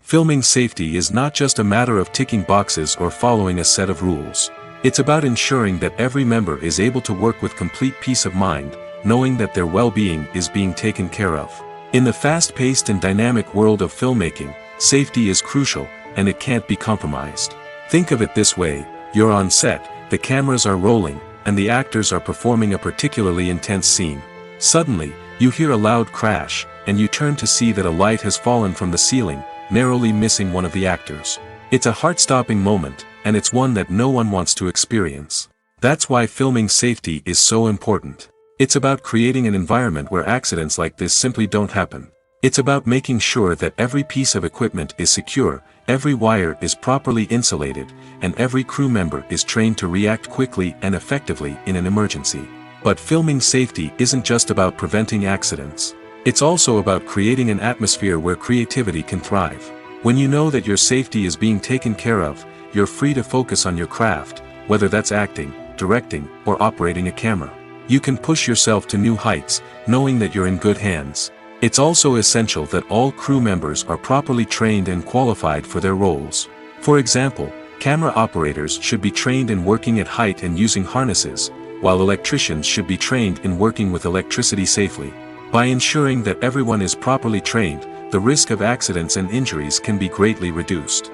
Filming safety is not just a matter of ticking boxes or following a set of rules. It's about ensuring that every member is able to work with complete peace of mind, knowing that their well-being is being taken care of. In the fast-paced and dynamic world of filmmaking, safety is crucial, and it can't be compromised. Think of it this way: you're on set, the cameras are rolling, and the actors are performing a particularly intense scene. Suddenly, you hear a loud crash, and you turn to see that a light has fallen from the ceiling, narrowly missing one of the actors. It's a heart-stopping moment, and it's one that no one wants to experience. That's why filming safety is so important. It's about creating an environment where accidents like this simply don't happen. It's about making sure that every piece of equipment is secure, every wire is properly insulated, and every crew member is trained to react quickly and effectively in an emergency. But filming safety isn't just about preventing accidents. It's also about creating an atmosphere where creativity can thrive. When you know that your safety is being taken care of, you're free to focus on your craft, whether that's acting, directing, or operating a camera. You can push yourself to new heights, knowing that you're in good hands. It's also essential that all crew members are properly trained and qualified for their roles. For example, camera operators should be trained in working at height and using harnesses, while electricians should be trained in working with electricity safely. By ensuring that everyone is properly trained, the risk of accidents and injuries can be greatly reduced.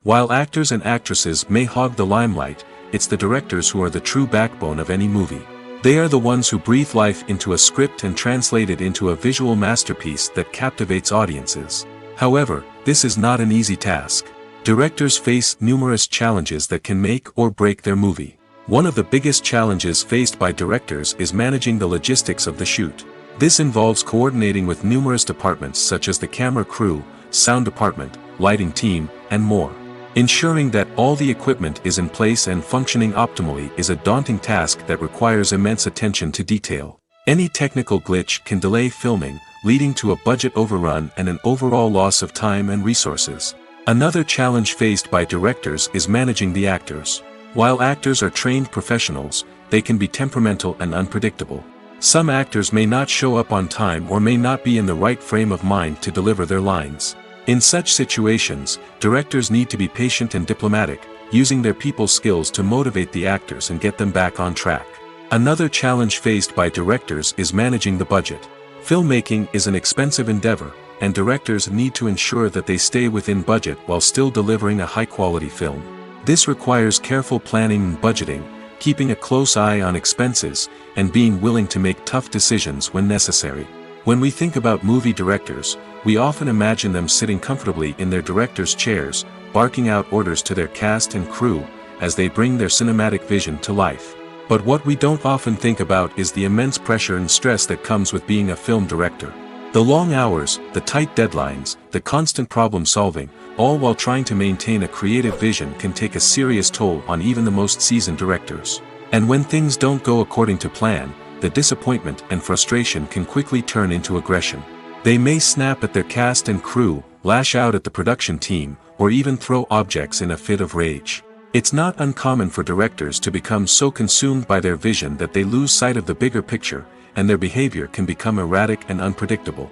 While actors and actresses may hog the limelight, it's the directors who are the true backbone of any movie. They are the ones who breathe life into a script and translate it into a visual masterpiece that captivates audiences. However, this is not an easy task. Directors face numerous challenges that can make or break their movie. One of the biggest challenges faced by directors is managing the logistics of the shoot. This involves coordinating with numerous departments such as the camera crew, sound department, lighting team, and more. Ensuring that all the equipment is in place and functioning optimally is a daunting task that requires immense attention to detail. Any technical glitch can delay filming, leading to a budget overrun and an overall loss of time and resources. Another challenge faced by directors is managing the actors. While actors are trained professionals, they can be temperamental and unpredictable. Some actors may not show up on time or may not be in the right frame of mind to deliver their lines. In such situations, directors need to be patient and diplomatic, using their people skills to motivate the actors and get them back on track. Another challenge faced by directors is managing the budget. Filmmaking is an expensive endeavor, and directors need to ensure that they stay within budget while still delivering a high-quality film. This requires careful planning and budgeting, keeping a close eye on expenses, and being willing to make tough decisions when necessary. When we think about movie directors, we often imagine them sitting comfortably in their director's chairs, barking out orders to their cast and crew, as they bring their cinematic vision to life. But what we don't often think about is the immense pressure and stress that comes with being a film director. The long hours, the tight deadlines, the constant problem solving, all while trying to maintain a creative vision can take a serious toll on even the most seasoned directors. And when things don't go according to plan, the disappointment and frustration can quickly turn into aggression. They may snap at their cast and crew, lash out at the production team, or even throw objects in a fit of rage. It's not uncommon for directors to become so consumed by their vision that they lose sight of the bigger picture, and their behavior can become erratic and unpredictable.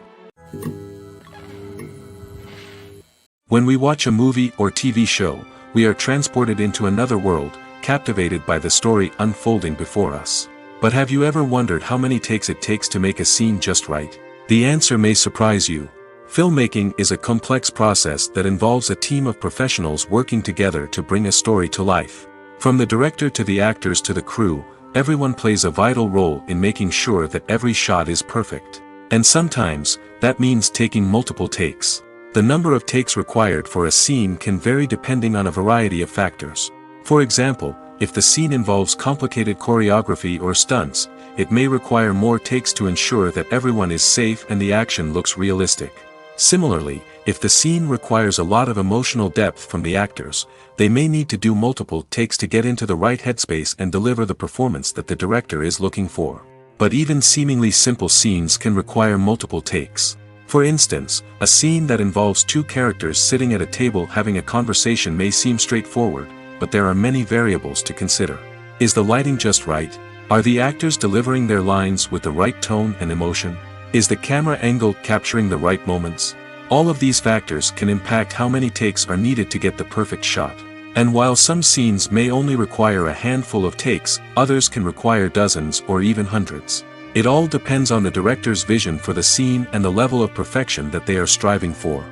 When we watch a movie or TV show, we are transported into another world, captivated by the story unfolding before us. But have you ever wondered how many takes it takes to make a scene just right? The answer may surprise you. Filmmaking is a complex process that involves a team of professionals working together to bring a story to life. From the director to the actors to the crew, everyone plays a vital role in making sure that every shot is perfect. And sometimes, that means taking multiple takes. The number of takes required for a scene can vary depending on a variety of factors. For example, if the scene involves complicated choreography or stunts, it may require more takes to ensure that everyone is safe and the action looks realistic. Similarly, If the scene requires a lot of emotional depth from the actors, they may need to do multiple takes to get into the right headspace and deliver the performance that the director is looking for. But even seemingly simple scenes can require multiple takes. For instance, a scene that involves two characters sitting at a table having a conversation may seem straightforward, but there are many variables to consider. Is the lighting just right? Are the actors delivering their lines with the right tone and emotion? Is the camera angle capturing the right moments? All of these factors can impact how many takes are needed to get the perfect shot. And while some scenes may only require a handful of takes, others can require dozens or even hundreds. It all depends on the director's vision for the scene and the level of perfection that they are striving for.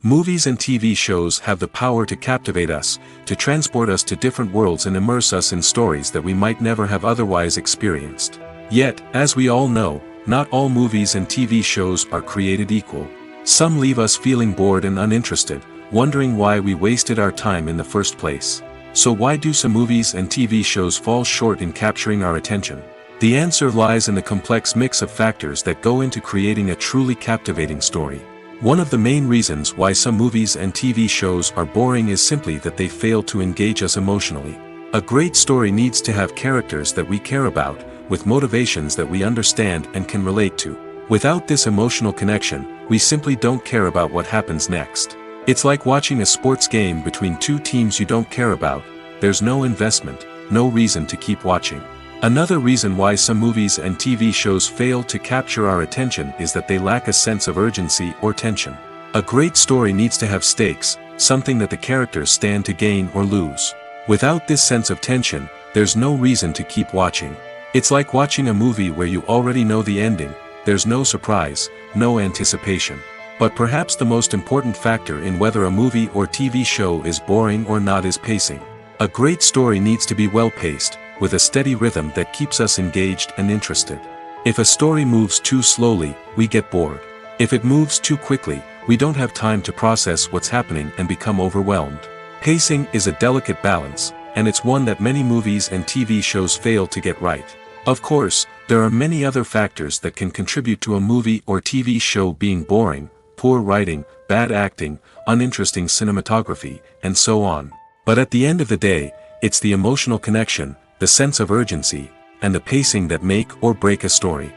Movies and TV shows have the power to captivate us, to transport us to different worlds and immerse us in stories that we might never have otherwise experienced. Yet, as we all know, not all movies and TV shows are created equal. Some leave us feeling bored and uninterested, wondering why we wasted our time in the first place. So why do some movies and TV shows fall short in capturing our attention? The answer lies in the complex mix of factors that go into creating a truly captivating story. One of the main reasons why some movies and TV shows are boring is simply that they fail to engage us emotionally. A great story needs to have characters that we care about, with motivations that we understand and can relate to. Without this emotional connection, we simply don't care about what happens next. It's like watching a sports game between two teams you don't care about. There's no investment, no reason to keep watching. Another reason why some movies and TV shows fail to capture our attention is that they lack a sense of urgency or tension. A great story needs to have stakes, something that the characters stand to gain or lose. Without this sense of tension, there's no reason to keep watching. It's like watching a movie where you already know the ending. There's no surprise, no anticipation. But perhaps the most important factor in whether a movie or TV show is boring or not is pacing. A great story needs to be well-paced, with a steady rhythm that keeps us engaged and interested. If a story moves too slowly, we get bored. If it moves too quickly, we don't have time to process what's happening and become overwhelmed. Pacing is a delicate balance, and it's one that many movies and TV shows fail to get right. Of course, there are many other factors that can contribute to a movie or TV show being boring: poor writing, bad acting, uninteresting cinematography, and so on. But at the end of the day, it's the emotional connection, the sense of urgency, and the pacing that make or break a story.